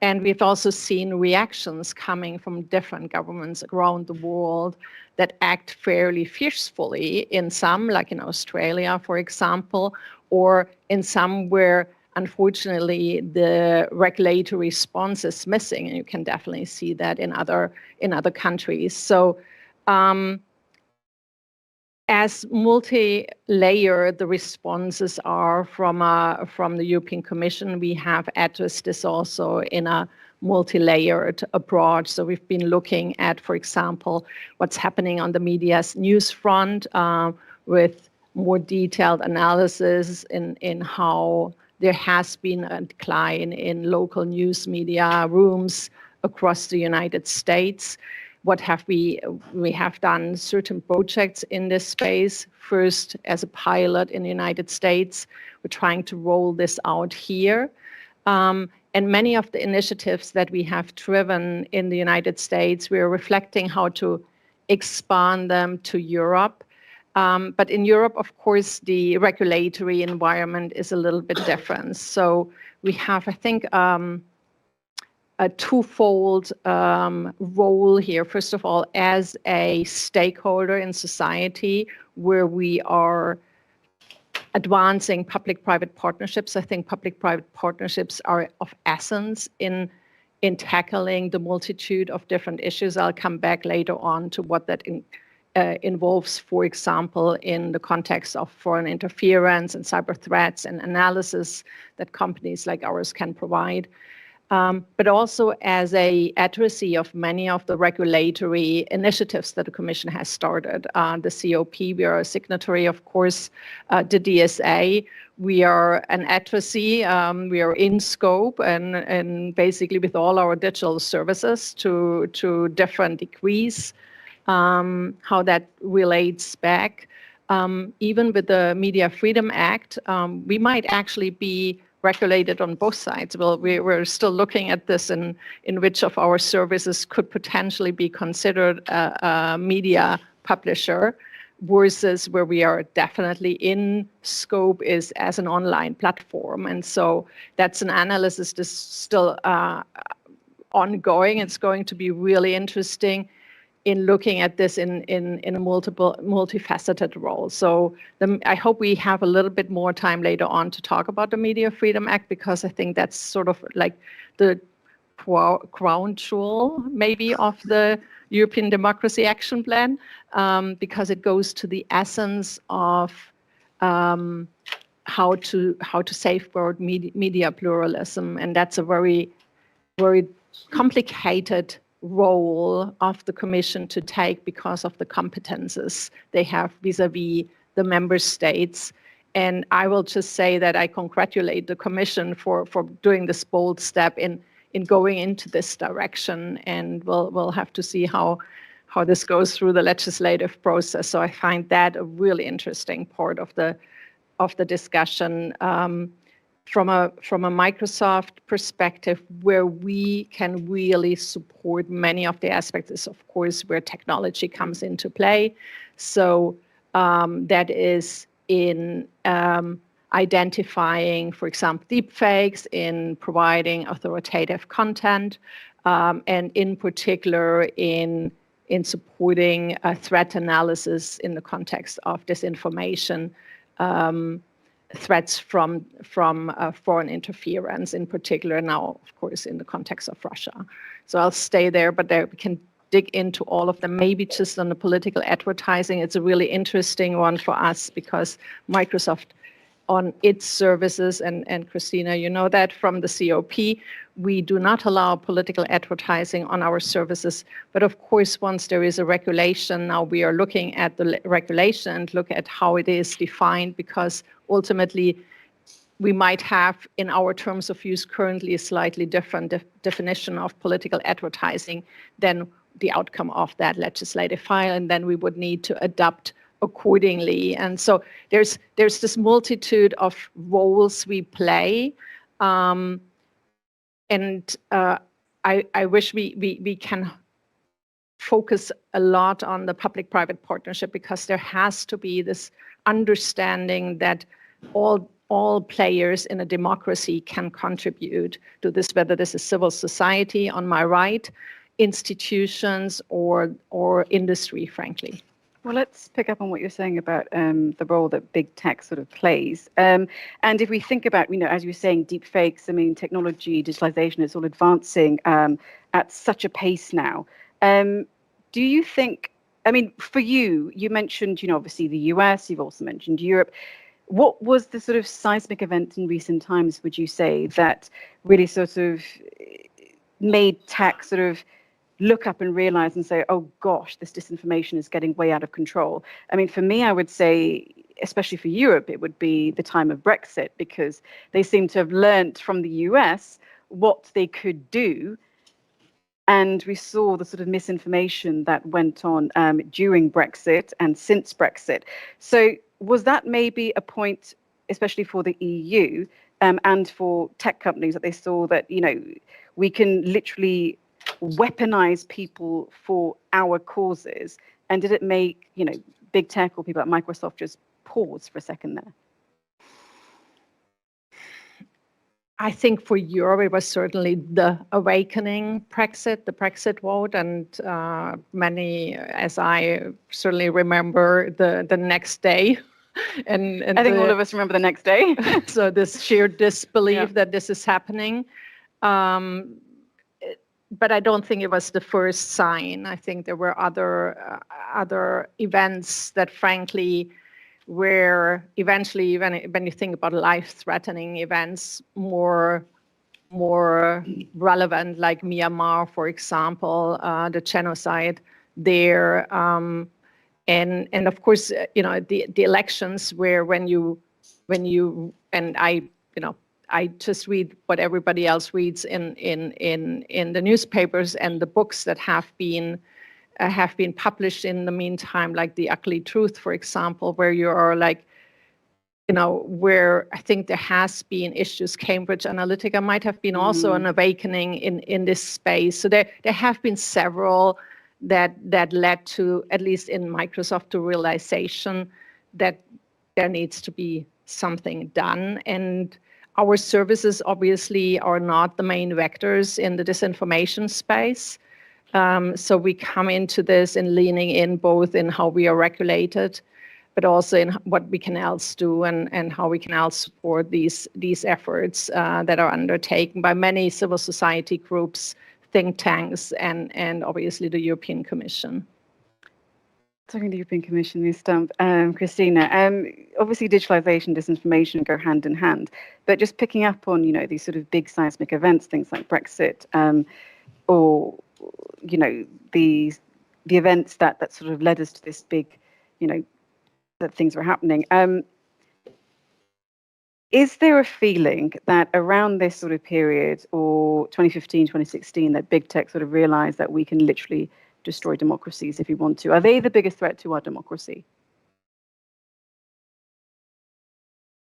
and we've also seen reactions coming from different governments around the world that act fairly fiercely in some, like in Australia, for example, or in some where, unfortunately, the regulatory response is missing, and you can definitely see that in other countries. So as multi-layered the responses are from the European Commission, we have addressed this also in a multi-layered approach. So we've been looking at, for example, what's happening on the media's news front with more detailed analysis in how there has been a decline in local news media rooms across the United States. What have we have done certain projects in this space. First, as a pilot in the United States, we're trying to roll this out here. And many of the initiatives that we have driven in the United States, we're reflecting how to expand them to Europe. But in Europe, of course, the regulatory environment is a little bit different. So we have, I think, a twofold role here. First of all, as a stakeholder in society, where we are advancing public-private partnerships. I think public-private partnerships are of essence in tackling the multitude of different issues. I'll come back later on to what that involves, for example, in the context of foreign interference and cyber threats and analysis that companies like ours can provide. But also as a addressee of many of the regulatory initiatives that the Commission has started. The COP, we are a signatory, of course, the DSA. We are an addressee, we are in scope and basically with all our digital services to different degrees, how that relates back. Even with the Media Freedom Act, we might actually be regulated on both sides. Well, we're still looking at this in which of our services could potentially be considered a media publisher versus where we are definitely in scope is as an online platform. And so that's an analysis that's still ongoing. It's going to be really interesting in looking at this in a multifaceted role. So I hope we have a little bit more time later on to talk about the Media Freedom Act, because I think that's sort of like the crown jewel maybe of the European Democracy Action Plan, because it goes to the essence of how to safeguard media pluralism. And that's a very, very complicated role of the Commission to take because of the competences they have vis-a-vis the member states. And I will just say that I congratulate the Commission for doing this bold step in going into this direction, and we'll have to see how this goes through the legislative process. So I find that a really interesting part of the discussion. From a Microsoft perspective, where we can really support many of the aspects is, of course, where technology comes into play. So that is in identifying, for example, deepfakes, in providing authoritative content, and in particular in supporting threat analysis in the context of disinformation, threats from foreign interference, in particular now, of course, in the context of Russia. So I'll stay there, but there we can dig into all of them. Maybe just on the political advertising, it's a really interesting one for us because Microsoft on its services, and Krisztina, you know that from the COP, we do not allow political advertising on our services. But of course, once there is a regulation, now we are looking at the regulation and look at how it is defined, because ultimately we might have in our terms of use currently a slightly different definition of political advertising than the outcome of that legislative file, and then we would need to adapt accordingly. And so there's this multitude of roles we play, and I wish we can focus a lot on the public-private partnership, because there has to be this understanding that all players in a democracy can contribute to this, whether this is civil society on my right, institutions, or industry, frankly. Well, let's pick up on what you're saying about the role that big tech sort of plays. And if we think about, as you were saying, deep fakes, technology, digitalization is all advancing at such a pace now. Do you think I mean, for you, you mentioned, obviously the US, you've also mentioned Europe. What was the sort of seismic event in recent times, would you say, that really sort of made tech sort of look up and realize and say, oh gosh, this disinformation is getting way out of control? I mean, for me, I would say, especially for Europe, it would be the time of Brexit, because they seem to have learnt from the US what they could do. And we saw the sort of misinformation that went on during Brexit and since Brexit. So was that maybe a point, especially for the EU and for tech companies, that they saw that, we can literally weaponize people for our causes? And did it make, big tech or people like Microsoft just pause for a second there? I think for Europe, it was certainly the awakening Brexit, the Brexit vote, and many, as I certainly remember, the next day. And I think all of us remember the next day. So this sheer disbelief that this is happening. But I don't think it was the first sign. I think there were other events that, frankly, where eventually, when you think about life-threatening events, more relevant, like Myanmar, for example, the genocide there, and of course, the elections, where when you and I just read what everybody else reads in the newspapers and the books that have been published in the meantime, like The Ugly Truth, for example, where you are like, where I think there has been issues. Cambridge Analytica might have been also an awakening in this space. So there have been several that led to, at least in Microsoft, to realization that there needs to be something done. And our services obviously are not the main vectors in the disinformation space. So we come into this and leaning in both in how we are regulated, but also in what we can else do and how we can else support these efforts that are undertaken by many civil society groups, think tanks, and obviously the European Commission. Talking to the European Commission, Ms. Stump, Krisztina, obviously digitalization, disinformation go hand in hand, but just picking up on, these sort of big seismic events, things like Brexit, or the events that sort of led us to this big, that things were happening. Is there a feeling that around this sort of period, or 2015, 2016, that big tech sort of realized that we can literally destroy democracies if we want to? Are they the biggest threat to our democracy?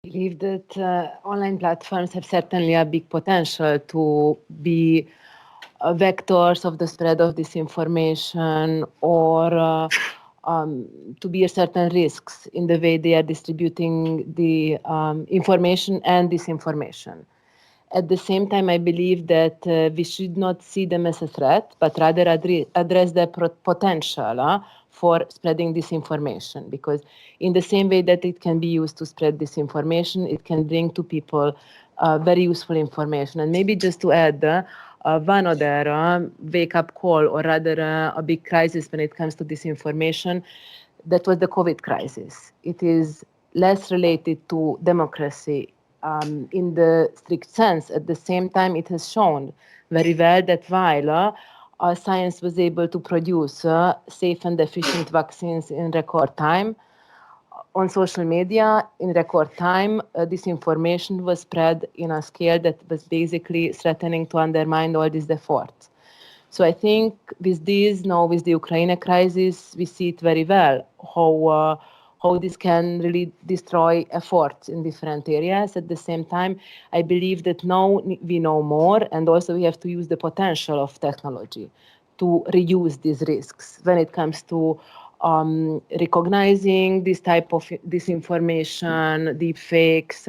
I believe that online platforms have certainly a big potential to be vectors of the spread of disinformation, or to bear certain risks in the way they are distributing the information and disinformation. At the same time, I believe that we should not see them as a threat, but rather address their potential for spreading disinformation. Because in the same way that it can be used to spread disinformation, it can bring to people very useful information. And maybe just to add, one other wake-up call, or rather a big crisis when it comes to disinformation, that was the COVID crisis. It is less related to democracy in the strict sense. At the same time, it has shown very well that while science was able to produce safe and efficient vaccines in record time, on social media, in record time, disinformation was spread in a scale that was basically threatening to undermine all these efforts. So I think with this, now with the Ukraine crisis, we see it very well, how this can really destroy efforts in different areas. At the same time, I believe that now we know more, and also we have to use the potential of technology to reduce these risks when it comes to recognizing this type of disinformation, deep fakes,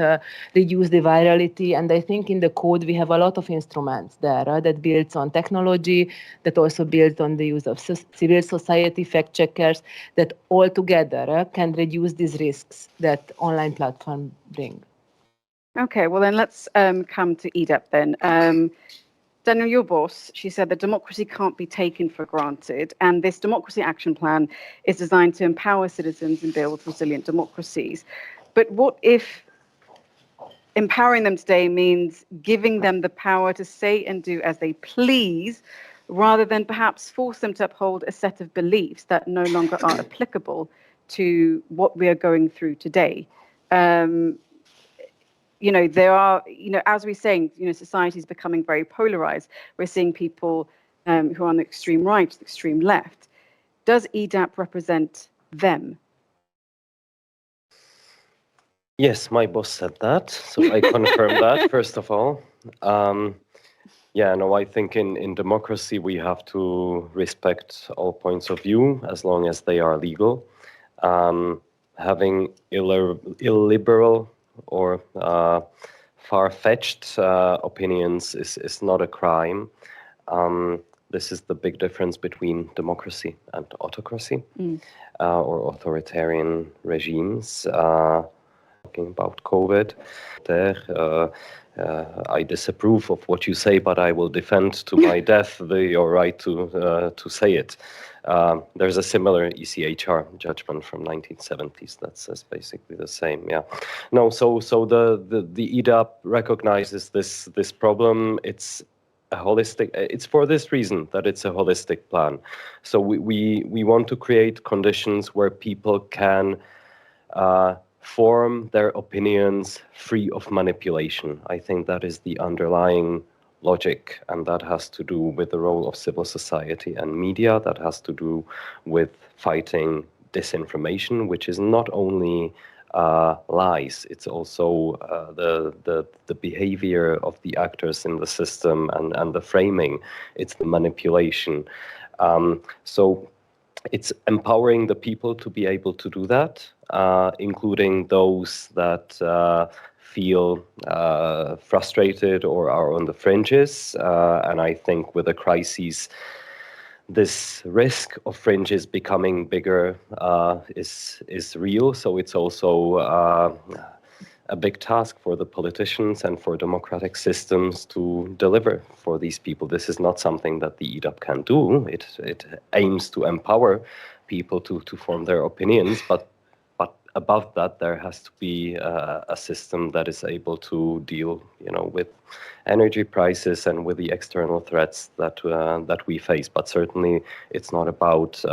reduce the virality. And I think in the code, we have a lot of instruments there that builds on technology, that also builds on the use of civil society fact checkers, that all together can reduce these risks that online platforms bring. Okay, well then let's come to EDAP then. Daniel, your boss, she said that democracy can't be taken for granted, and this democracy action plan is designed to empower citizens and build resilient democracies. But what if empowering them today means giving them the power to say and do as they please, rather than perhaps force them to uphold a set of beliefs that no longer are applicable to what we are going through today? There are, as we're saying, society is becoming very polarized. We're seeing people who are on the extreme right, the extreme left. Does EDAP represent them? Yes, my boss said that, so I confirm that, first of all. I think in democracy we have to respect all points of view as long as they are legal. Having illiberal or far-fetched opinions is not a crime. This is the big difference between democracy and autocracy or authoritarian regimes. Talking about COVID, I disapprove of what you say, but I will defend to my death your right to say it. There's a similar ECHR judgment from 1970s that says basically the same. Yeah, no. So the EDAP recognizes this problem. It's a holistic. It's for this reason that it's a holistic plan. So we want to create conditions where people can form their opinions free of manipulation. I think that is the underlying logic, and that has to do with the role of civil society and media. That has to do with fighting disinformation, which is not only lies, it's also the behavior of the actors in the system and the framing. It's the manipulation. So it's empowering the people to be able to do that, including those that feel frustrated or are on the fringes. And I think with the crises, this risk of fringes becoming bigger is real. So it's also a big task for the politicians and for democratic systems to deliver for these people. This is not something that the EDAP can do. It aims to empower people to form their opinions, but above that, there has to be a system that is able to deal, with energy prices and with the external threats that we face. But certainly, it's not about.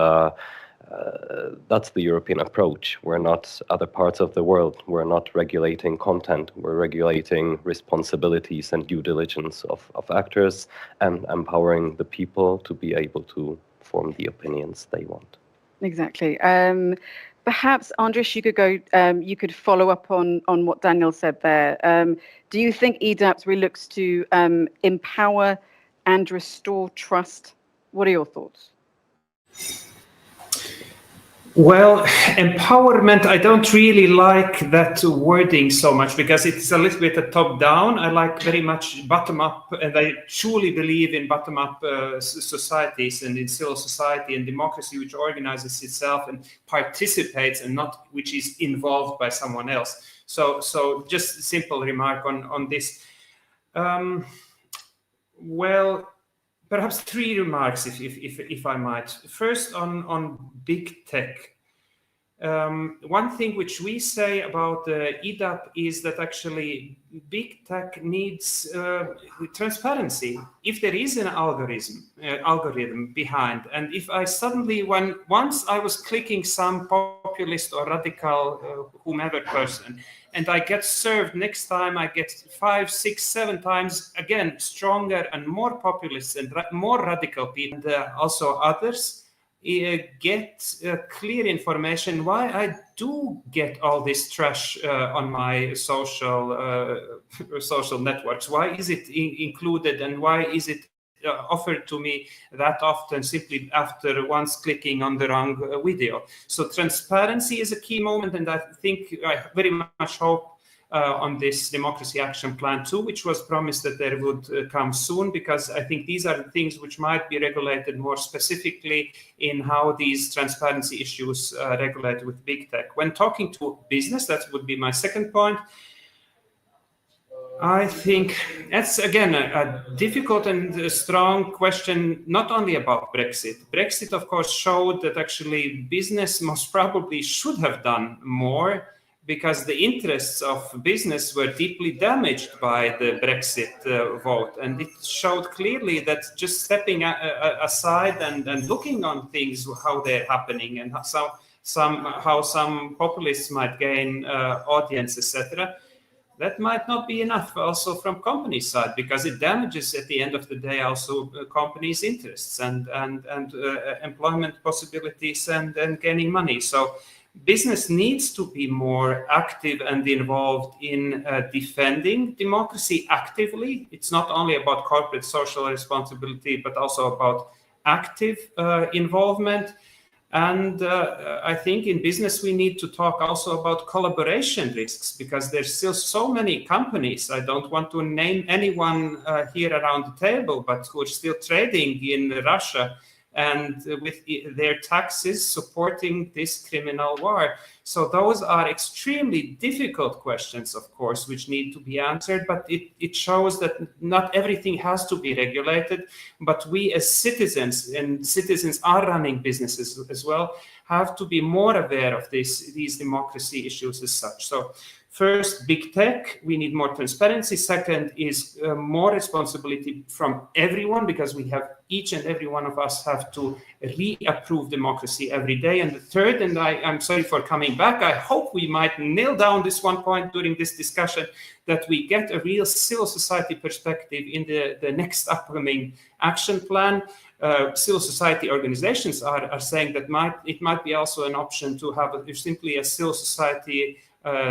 That's the European approach. We're not other parts of the world. We're not regulating content. We're regulating responsibilities and due diligence of actors and empowering the people to be able to form the opinions they want. Exactly. Perhaps, Andris, you could go. You could follow up on what Daniel said there. Do you think EDAP really looks to empower and restore trust? What are your thoughts? Well, empowerment, I don't really like that wording so much because it's a little bit a top-down. I like very much bottom-up, and I truly believe in bottom-up societies and in civil society and democracy, which organizes itself and participates and not which is involved by someone else. So just a simple remark on this. Well, perhaps three remarks, if I might. First, on big tech. One thing which we say about EDAP is that actually big tech needs transparency. If there is an algorithm behind, and if I suddenly, once I was clicking some populist or radical whomever person, and I get served next time, I get 5, 6, 7 times, again, stronger and more populist and more radical people, and also others, get clear information why I do get all this trash on my social networks. Why is it included, and why is it offered to me that often simply after once clicking on the wrong video? So transparency is a key moment, and I think I very much hope on this Democracy Action Plan 2, which was promised that there would come soon, because I think these are the things which might be regulated more specifically in how these transparency issues regulate with big tech. When talking to business, that would be my second point. I think that's, again, a difficult and a strong question, not only about Brexit. Brexit, of course, showed that actually business most probably should have done more, because the interests of business were deeply damaged by the Brexit vote. And it showed clearly that just stepping aside and looking on things, how they're happening, and how some populists might gain audience, etc., that might not be enough also from company side, because it damages at the end of the day also companies' interests and employment possibilities and gaining money. So business needs to be more active and involved in defending democracy actively. It's not only about corporate social responsibility, but also about active involvement. And I think in business, we need to talk also about collaboration risks, because there's still so many companies, I don't want to name anyone here around the table, but who are still trading in Russia and with their taxes supporting this criminal war. So those are extremely difficult questions, of course, which need to be answered, but it shows that not everything has to be regulated, but we as citizens, and citizens are running businesses as well, have to be more aware of these democracy issues as such. So first, big tech, we need more transparency. Second is more responsibility from everyone, because we have, each and every one of us have to reapprove democracy every day. And the third, and I'm sorry for coming back, I hope we might nail down this one point during this discussion, that we get a real civil society perspective in the next upcoming action plan. Civil society organizations are saying that it might be also an option to have simply a civil society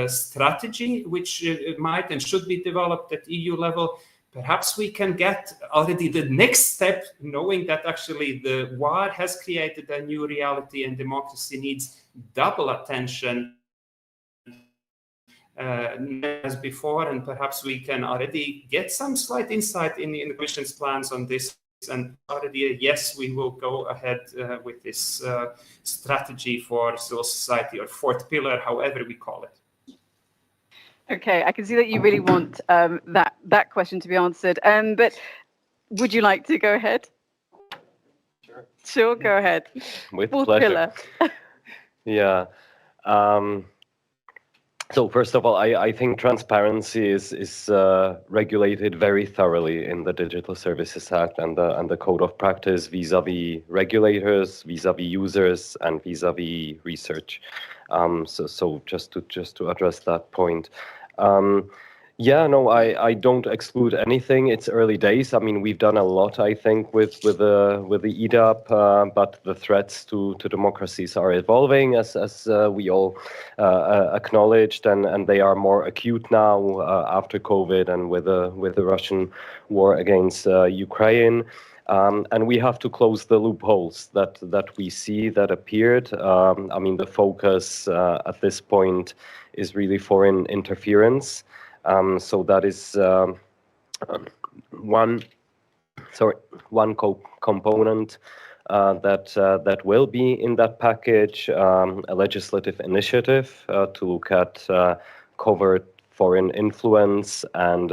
strategy, which might and should be developed at EU level. Perhaps we can get already the next step, knowing that actually the war has created a new reality and democracy needs double attention as before, and perhaps we can already get some slight insight in the Commission's plans on this. And already, yes, we will go ahead with this strategy for civil society, or fourth pillar, however we call it. Okay, I can see that you really want that question to be answered. But would you like to go ahead? Sure, go ahead. With fourth pleasure. Pillar. Yeah. So first of all, I think transparency is regulated very thoroughly in the Digital Services Act and the Code of Practice vis-a-vis regulators, vis-a-vis users, and vis-a-vis research. So just to address that point. Yeah, no, I don't exclude anything. It's early days. I mean, we've done a lot, I think, with the EDAP, but the threats to democracies are evolving, as we all acknowledged, and they are more acute now after COVID and with the Russian war against Ukraine. And we have to close the loopholes that we see that appeared. I mean, the focus at this point is really foreign interference. So that is one component that will be in that package, a legislative initiative to look at covert foreign influence, and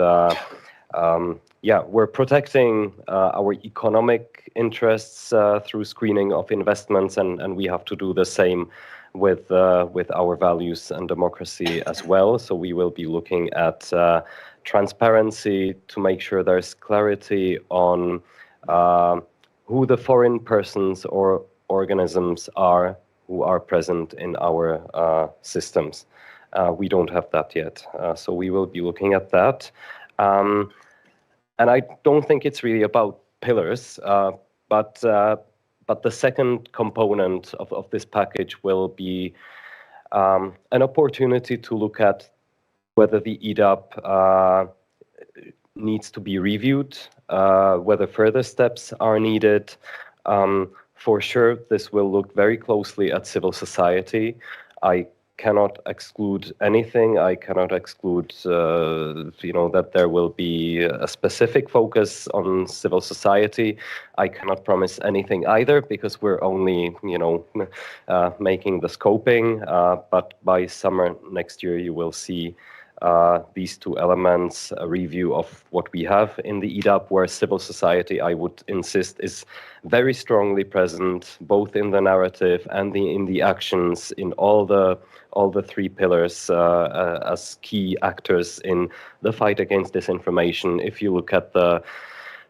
yeah, we're protecting our economic interests through screening of investments, and we have to do the same with our values and democracy as well. So we will be looking at transparency to make sure there's clarity on who the foreign persons or organisms are who are present in our systems. We don't have that yet, so we will be looking at that. And I don't think it's really about pillars, but the second component of this package will be an opportunity to look at whether the EDAP needs to be reviewed, whether further steps are needed. For sure, this will look very closely at civil society. I cannot exclude anything. I cannot exclude, that there will be a specific focus on civil society. I cannot promise anything either, because we're only, making the scoping. But by summer next year, you will see these two elements, a review of what we have in the EDAP, where civil society, I would insist, is very strongly present, both in the narrative and in the actions, in all the three pillars as key actors in the fight against disinformation. If you look at the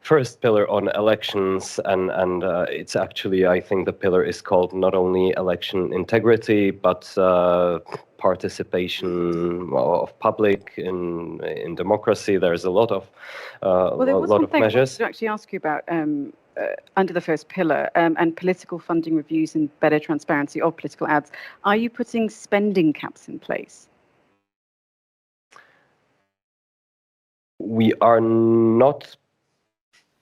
first pillar on elections, and it's actually, I think the pillar is called not only election integrity, but participation of public in democracy. There's a lot of there was one thing measures. I wanted to actually ask you about under the first pillar and political funding reviews and better transparency of political ads. Are you putting spending caps in place? We are not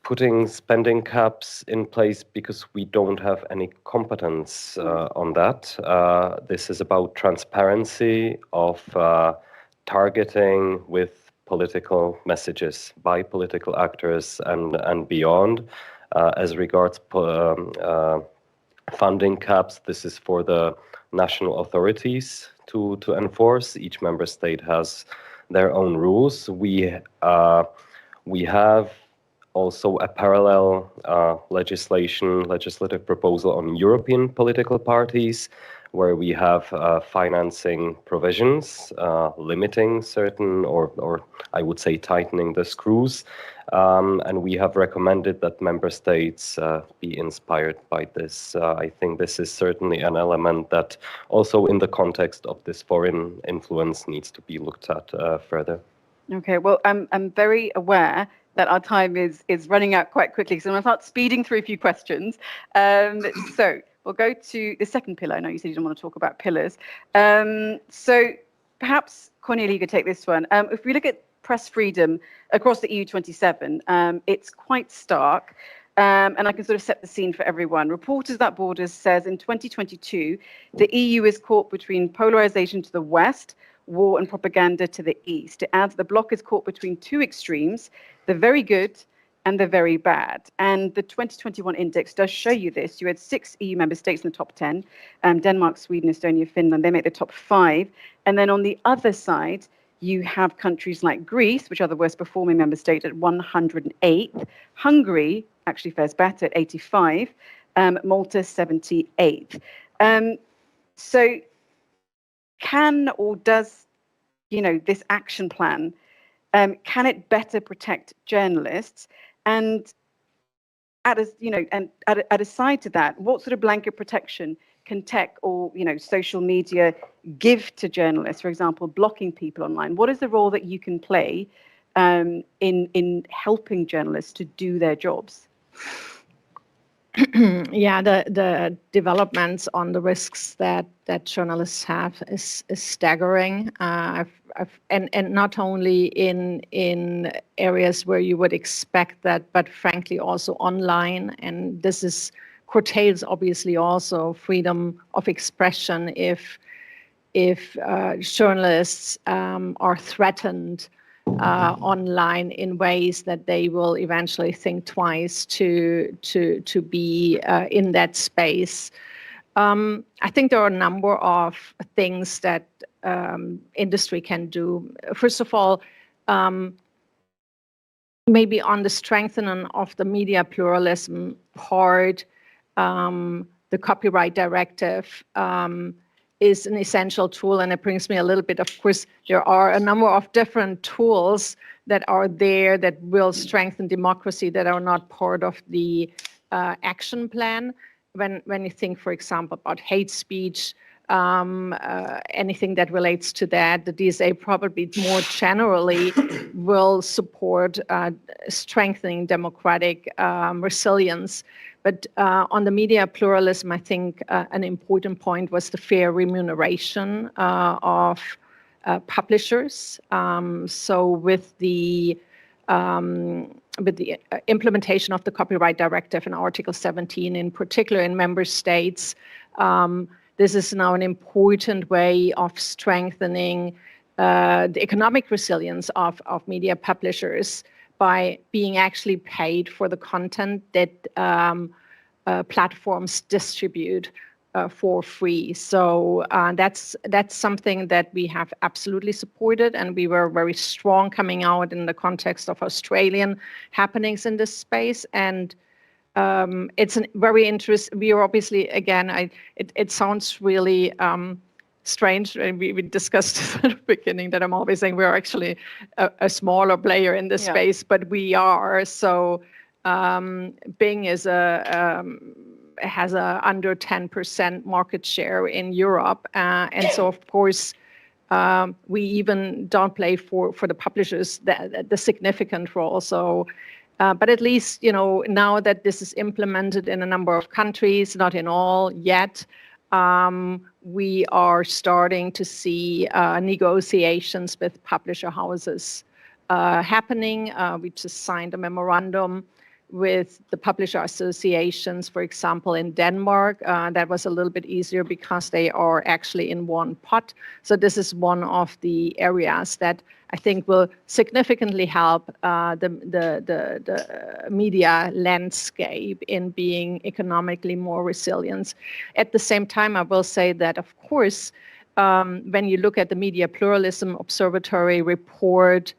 putting spending caps in place because we don't have any competence on that. This is about transparency of targeting with political messages by political actors and beyond. As regards funding caps, this is for the national authorities to enforce. Each member state has their own rules. We have also a parallel legislative proposal on European political parties, where we have financing provisions limiting certain, or I would say tightening the screws. And we have recommended that member states be inspired by this. I think this is certainly an element that also in the context of this foreign influence needs to be looked at further. Okay, well, I'm very aware that our time is running out quite quickly, so I'm going to start speeding through a few questions. So we'll go to the second pillar. I know you said you didn't want to talk about pillars. So perhaps, Cornelia, you could take this one. If we look at press freedom across the EU27, it's quite stark. And I can sort of set the scene for everyone. Reporters Without Borders says in 2022, the EU is caught between polarization to the west, war and propaganda to the east. It adds the bloc is caught between two extremes, the very good and the very bad. And the 2021 index does show you this. You had 6 EU member states in the top 10, Denmark, Sweden, Estonia, Finland, they make the top 5. And then on the other side, you have countries like Greece, which are the worst performing member state at 108th. Hungary actually fares better at 85, Malta 78th. So can or does, this action plan, can it better protect journalists? And at a side to that, what sort of blanket protection can tech or social media give to journalists? For example, blocking people online. What is the role that you can play in helping journalists to do their jobs? Yeah, the developments on the risks that journalists have is staggering. And not only in areas where you would expect that, but frankly also online. And this curtails obviously also freedom of expression if journalists are threatened online in ways that they will eventually think twice to be in that space. I think there are a number of things that industry can do. First of all, maybe on the strengthening of the media pluralism part, the copyright directive is an essential tool, and it brings me a little bit, of course, there are a number of different tools that are there that will strengthen democracy that are not part of the action plan. When you think, for example, about hate speech, anything that relates to that, the DSA probably more generally will support strengthening democratic resilience. But on the media pluralism, I think an important point was the fair remuneration of publishers. So with the implementation of the copyright directive in Article 17, in particular in member states, this is now an important way of strengthening the economic resilience of media publishers by being actually paid for the content that platforms distribute for free. So that's something that we have absolutely supported, and we were very strong coming out in the context of Australian happenings in this space. And it's a very interesting. We are obviously, again, it sounds really strange. We discussed at the beginning that I'm always saying we're actually a smaller player in this space, but we are. So Bing is has a under 10% market share in Europe, and so of course we even don't play for the publishers the significant role. So. But at least, now that this is implemented in a number of countries, not in all yet, we are starting to see negotiations with publisher houses happening. We just signed a memorandum with the publisher associations, for example, in Denmark. That was a little bit easier because they are actually in one pot. So this is one of the areas that I think will significantly help the media landscape in being economically more resilient. At the same time, I will say that, of course, when you look at the Media Pluralism Observatory report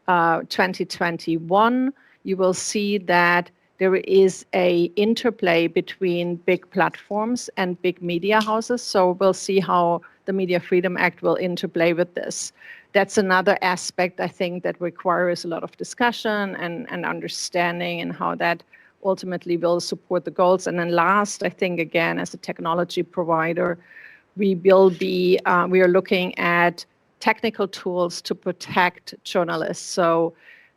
2021, you will see that there is a interplay between big platforms and big media houses. So we'll see how the Media Freedom Act will interplay with this. That's another aspect, I think, that requires a lot of discussion and understanding, and how that ultimately will support the goals. And then last, I think, again, as a technology provider, we are looking at technical tools to protect journalists. So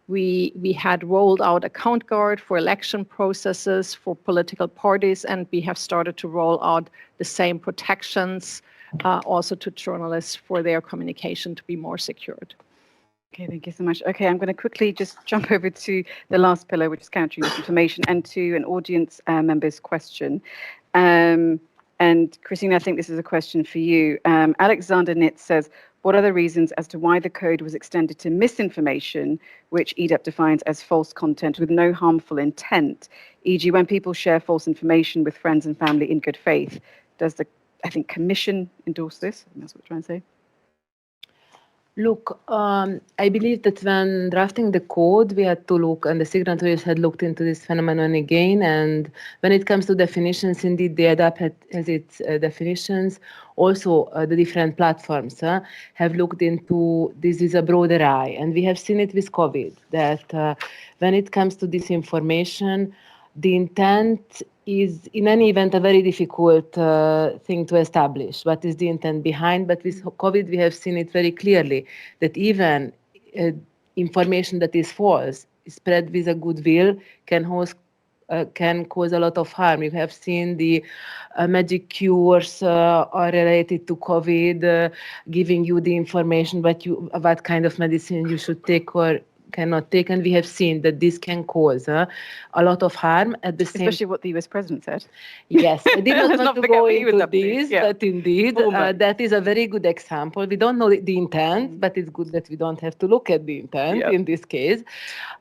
we had rolled out Account Guard for election processes for political parties, and we have started to roll out the same protections also to journalists for their communication to be more secured. Okay, thank you so much. Okay, I'm going to quickly just jump over to the last pillar, which is countering misinformation, and to an audience member's question. And Krisztina, I think this is a question for you. Alexander Nitz says, what are the reasons as to why the code was extended to misinformation, which EDAP defines as false content with no harmful intent? E.g., when people share false information with friends and family in good faith, does the, I think, Commission endorse this? I think that's what we're trying to say. Look, I believe that when drafting the code, we had to look, and the signatories had looked into this phenomenon again. And when it comes to definitions, indeed, the EDAP has its definitions. Also, the different platforms have looked into this with a broader eye. And we have seen it with COVID, that when it comes to disinformation, the intent is, in any event, a very difficult thing to establish. What is the intent behind? But with COVID, we have seen it very clearly that even information that is false, spread with a goodwill, can cause a lot of harm. You have seen the magic cures are related to COVID, giving you the information what kind of medicine you should take or cannot take, and we have seen that this can cause a lot of harm. At the same, especially what the US president said. Yes, I did not want to go into this, but indeed, that is a very good example. We don't know the intent, but it's good that we don't have to look at the intent in this case.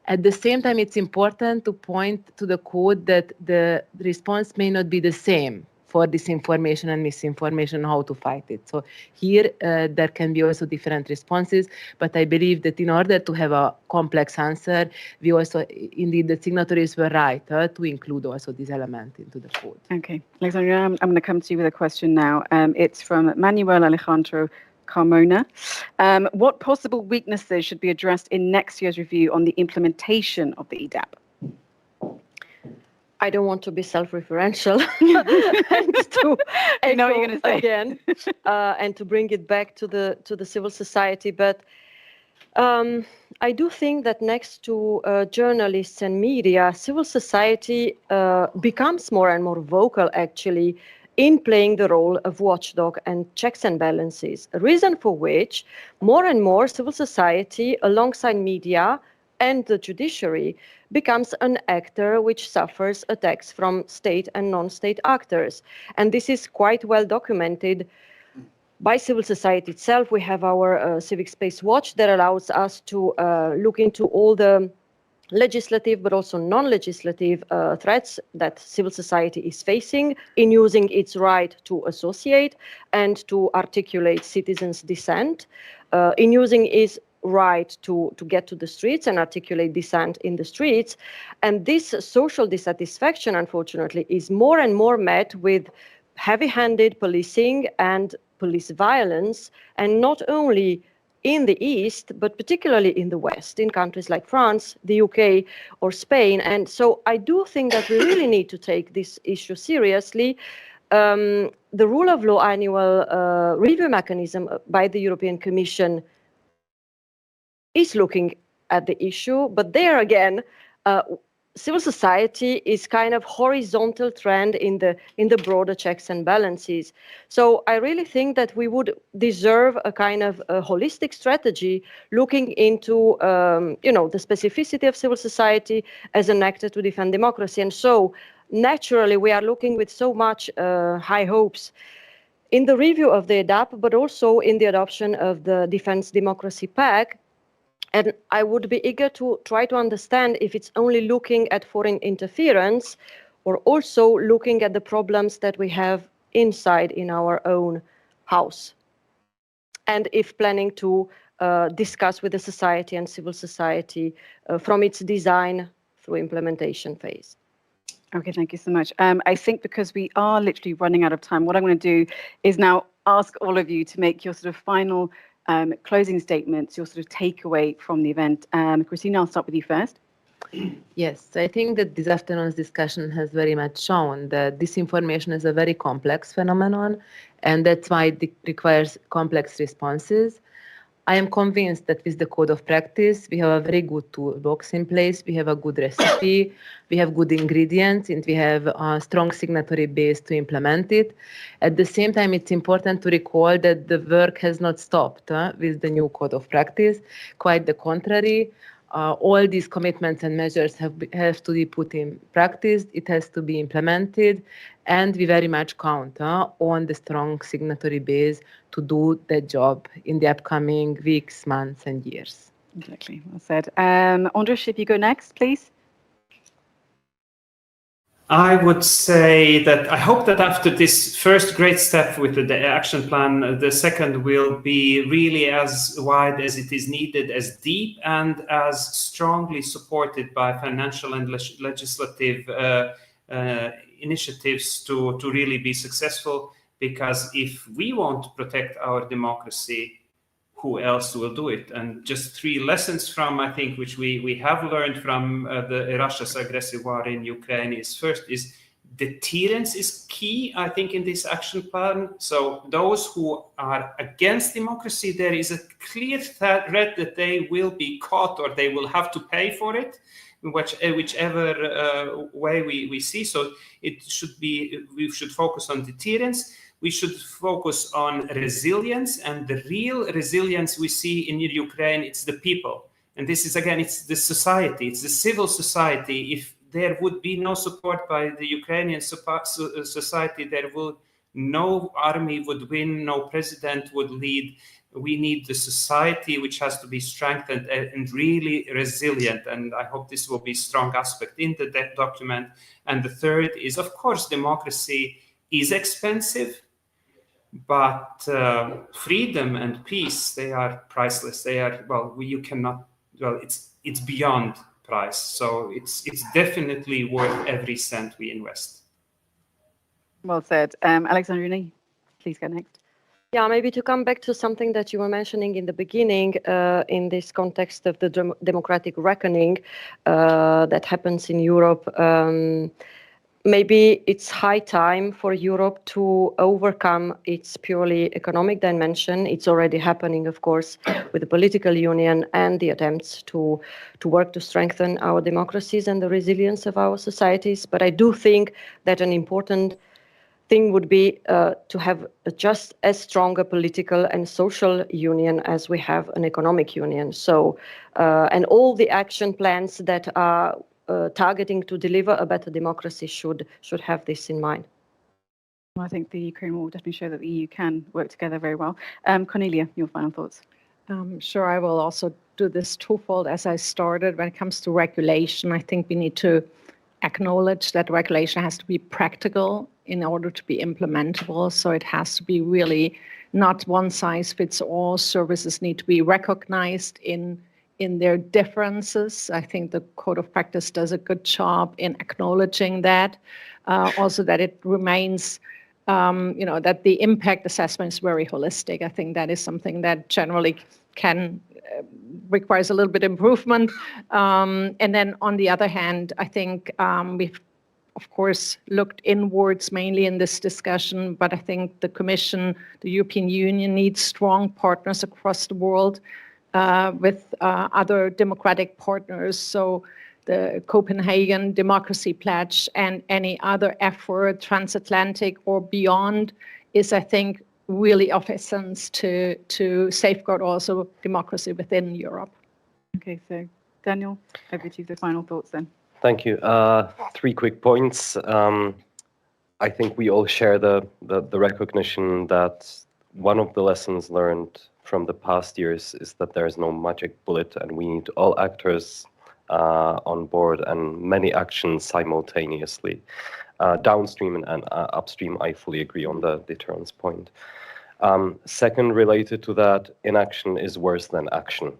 At the same time, it's important to point to the code that the response may not be the same for disinformation and misinformation, how to fight it. So here, there can be also different responses, but I believe that in order to have a complex answer, we also, indeed, the signatories were right to include also this element into the code. Okay, Alexandrina, I'm going to come to you with a question now. It's from Manuel Alejandro Carmona. What possible weaknesses should be addressed in next year's review on the implementation of the EDAP? I don't want to be self-referential and to I know what you're going to say again, and to bring it back to the civil society. But I do think that next to journalists and media, civil society becomes more and more vocal, actually, in playing the role of watchdog and checks and balances. A reason for which more and more civil society, alongside media and the judiciary, becomes an actor which suffers attacks from state and non-state actors. And this is quite well documented by civil society itself. We have our Civic Space Watch that allows us to look into all the legislative but also non-legislative threats that civil society is facing in using its right to associate and to articulate citizens' dissent, in using its right to get to the streets and articulate dissent in the streets. And this social dissatisfaction, unfortunately, is more and more met with heavy-handed policing and police violence, and not only in the East, but particularly in the West, in countries like France, the UK, or Spain. And so I do think that we really need to take this issue seriously. The rule of law annual review mechanism by the European Commission is looking at the issue, but there again, civil society is kind of horizontal trend in the broader checks and balances. So I really think that we would deserve a kind of a holistic strategy looking into the specificity of civil society as an actor to defend democracy. And so naturally we are looking with so much high hopes in the review of the EDAP, but also in the adoption of the Defense Democracy Pact. And I would be eager to try to understand if it's only looking at foreign interference or also looking at the problems that we have inside in our own house. And if planning to discuss with the society and civil society from its design through implementation phase. Okay, thank you so much. I think because we are literally running out of time, what I'm going to do is now ask all of you to make your sort of final closing statements, your sort of takeaway from the event. Krisztina, I'll start with you first. Yes, I think that this afternoon's discussion has very much shown that disinformation is a very complex phenomenon, and that's why it requires complex responses. I am convinced that with the code of practice, we have a very good toolbox in place. We have a good recipe, we have good ingredients, and we have a strong signatory base to implement it. At the same time, it's important to recall that the work has not stopped with the new code of practice. Quite the contrary. All these commitments and measures have to be put in practice. It has to be implemented, and we very much count on the strong signatory base to do that job in the upcoming weeks, months, and years. Exactly, well said. Andris, if you go next, please. I would say that I hope that after this first great step with the action plan, the second will be really as wide as it is needed, as deep and as strongly supported by financial and legislative initiatives to really be successful. Because if we won't protect our democracy, who else will do it? And just 3 lessons from, I think, which we have learned from Russia's aggressive war in Ukraine is first is deterrence is key, I think, in this action plan. So those who are against democracy, there is a clear threat that they will be caught or they will have to pay for it, whichever way we see. So it should be, we should focus on deterrence. We should focus on resilience, and the real resilience we see in Ukraine, it's the people. And this is, again, it's the society, it's the civil society. If there would be no support by the Ukrainian society, no army would win, no president would lead. We need the society which has to be strengthened and really resilient. And I hope this will be a strong aspect in the document. And the third is, of course, democracy is expensive. But freedom and peace, they are priceless. They are, you cannot, it's beyond price. So it's definitely worth every cent we invest. Well said. Alexandrina, please go next. Yeah, maybe to come back to something that you were mentioning in the beginning, in this context of the democratic reckoning that happens in Europe. Maybe it's high time for Europe to overcome its purely economic dimension. It's already happening, of course, with the political union and the attempts to work to strengthen our democracies and the resilience of our societies. But I do think that an important thing would be to have just as strong a political and social union as we have an economic union. So, and all the action plans that are targeting to deliver a better democracy should have this in mind. Well, I think the Ukraine will definitely show that the EU can work together very well. Cornelia, your final thoughts. Sure, I will also do this twofold as I started. When it comes to regulation, I think we need to acknowledge that regulation has to be practical in order to be implementable. So it has to be really not one size fits all. Services need to be recognized in their differences. I think the Code of Practice does a good job in acknowledging that. Also that it remains, that the impact assessment is very holistic. I think that is something that generally requires a little bit improvement. And then on the other hand, I think we've, of course, looked inwards mainly in this discussion, but I think the Commission, the European Union needs strong partners across the world with other democratic partners. So the Copenhagen Democracy Pledge and any other effort, transatlantic or beyond, is, I think, really of essence to safeguard also democracy within Europe. Okay, so Daniel, over to you for final thoughts then. Thank you. 3 quick points. I think we all share the recognition that one of the lessons learned from the past years is that there is no magic bullet, and we need all actors on board and many actions simultaneously. Downstream and upstream, I fully agree on the deterrence point. Second, related to that, inaction is worse than action.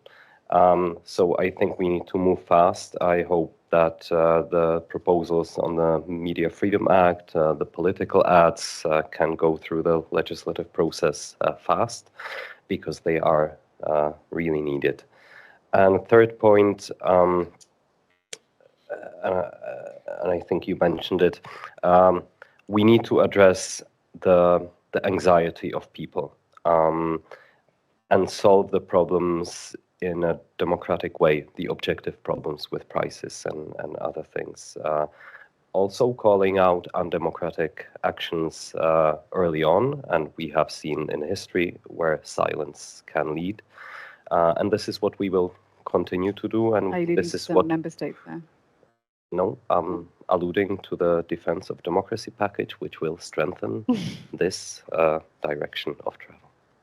So I think we need to move fast. I hope that the proposals on the Media Freedom Act, the political ads can go through the legislative process fast, because they are really needed. And third point, and I think you mentioned it, we need to address the anxiety of people and solve the problems in a democratic way, the objective problems with prices and other things. Also calling out undemocratic actions early on, and we have seen in history where silence can lead. And this is what we will continue to do. And this is what member states there. No, alluding to the Defense of Democracy package, which will strengthen this direction of travel.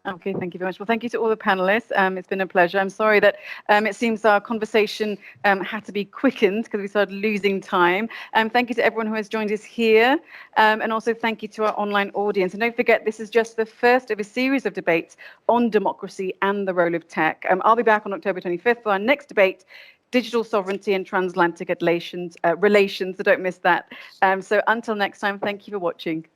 Okay, thank you very much. Well, thank you to all the panelists. It's been a pleasure. I'm sorry that it seems our conversation had to be quickened because we started losing time. Thank you to everyone who has joined us here. And also thank you to our online audience. And don't forget, this is just the first of a series of debates on democracy and the role of tech. I'll be back on October 25th for our next debate, digital sovereignty and transatlantic relations. So don't miss that. So until next time, thank you for watching.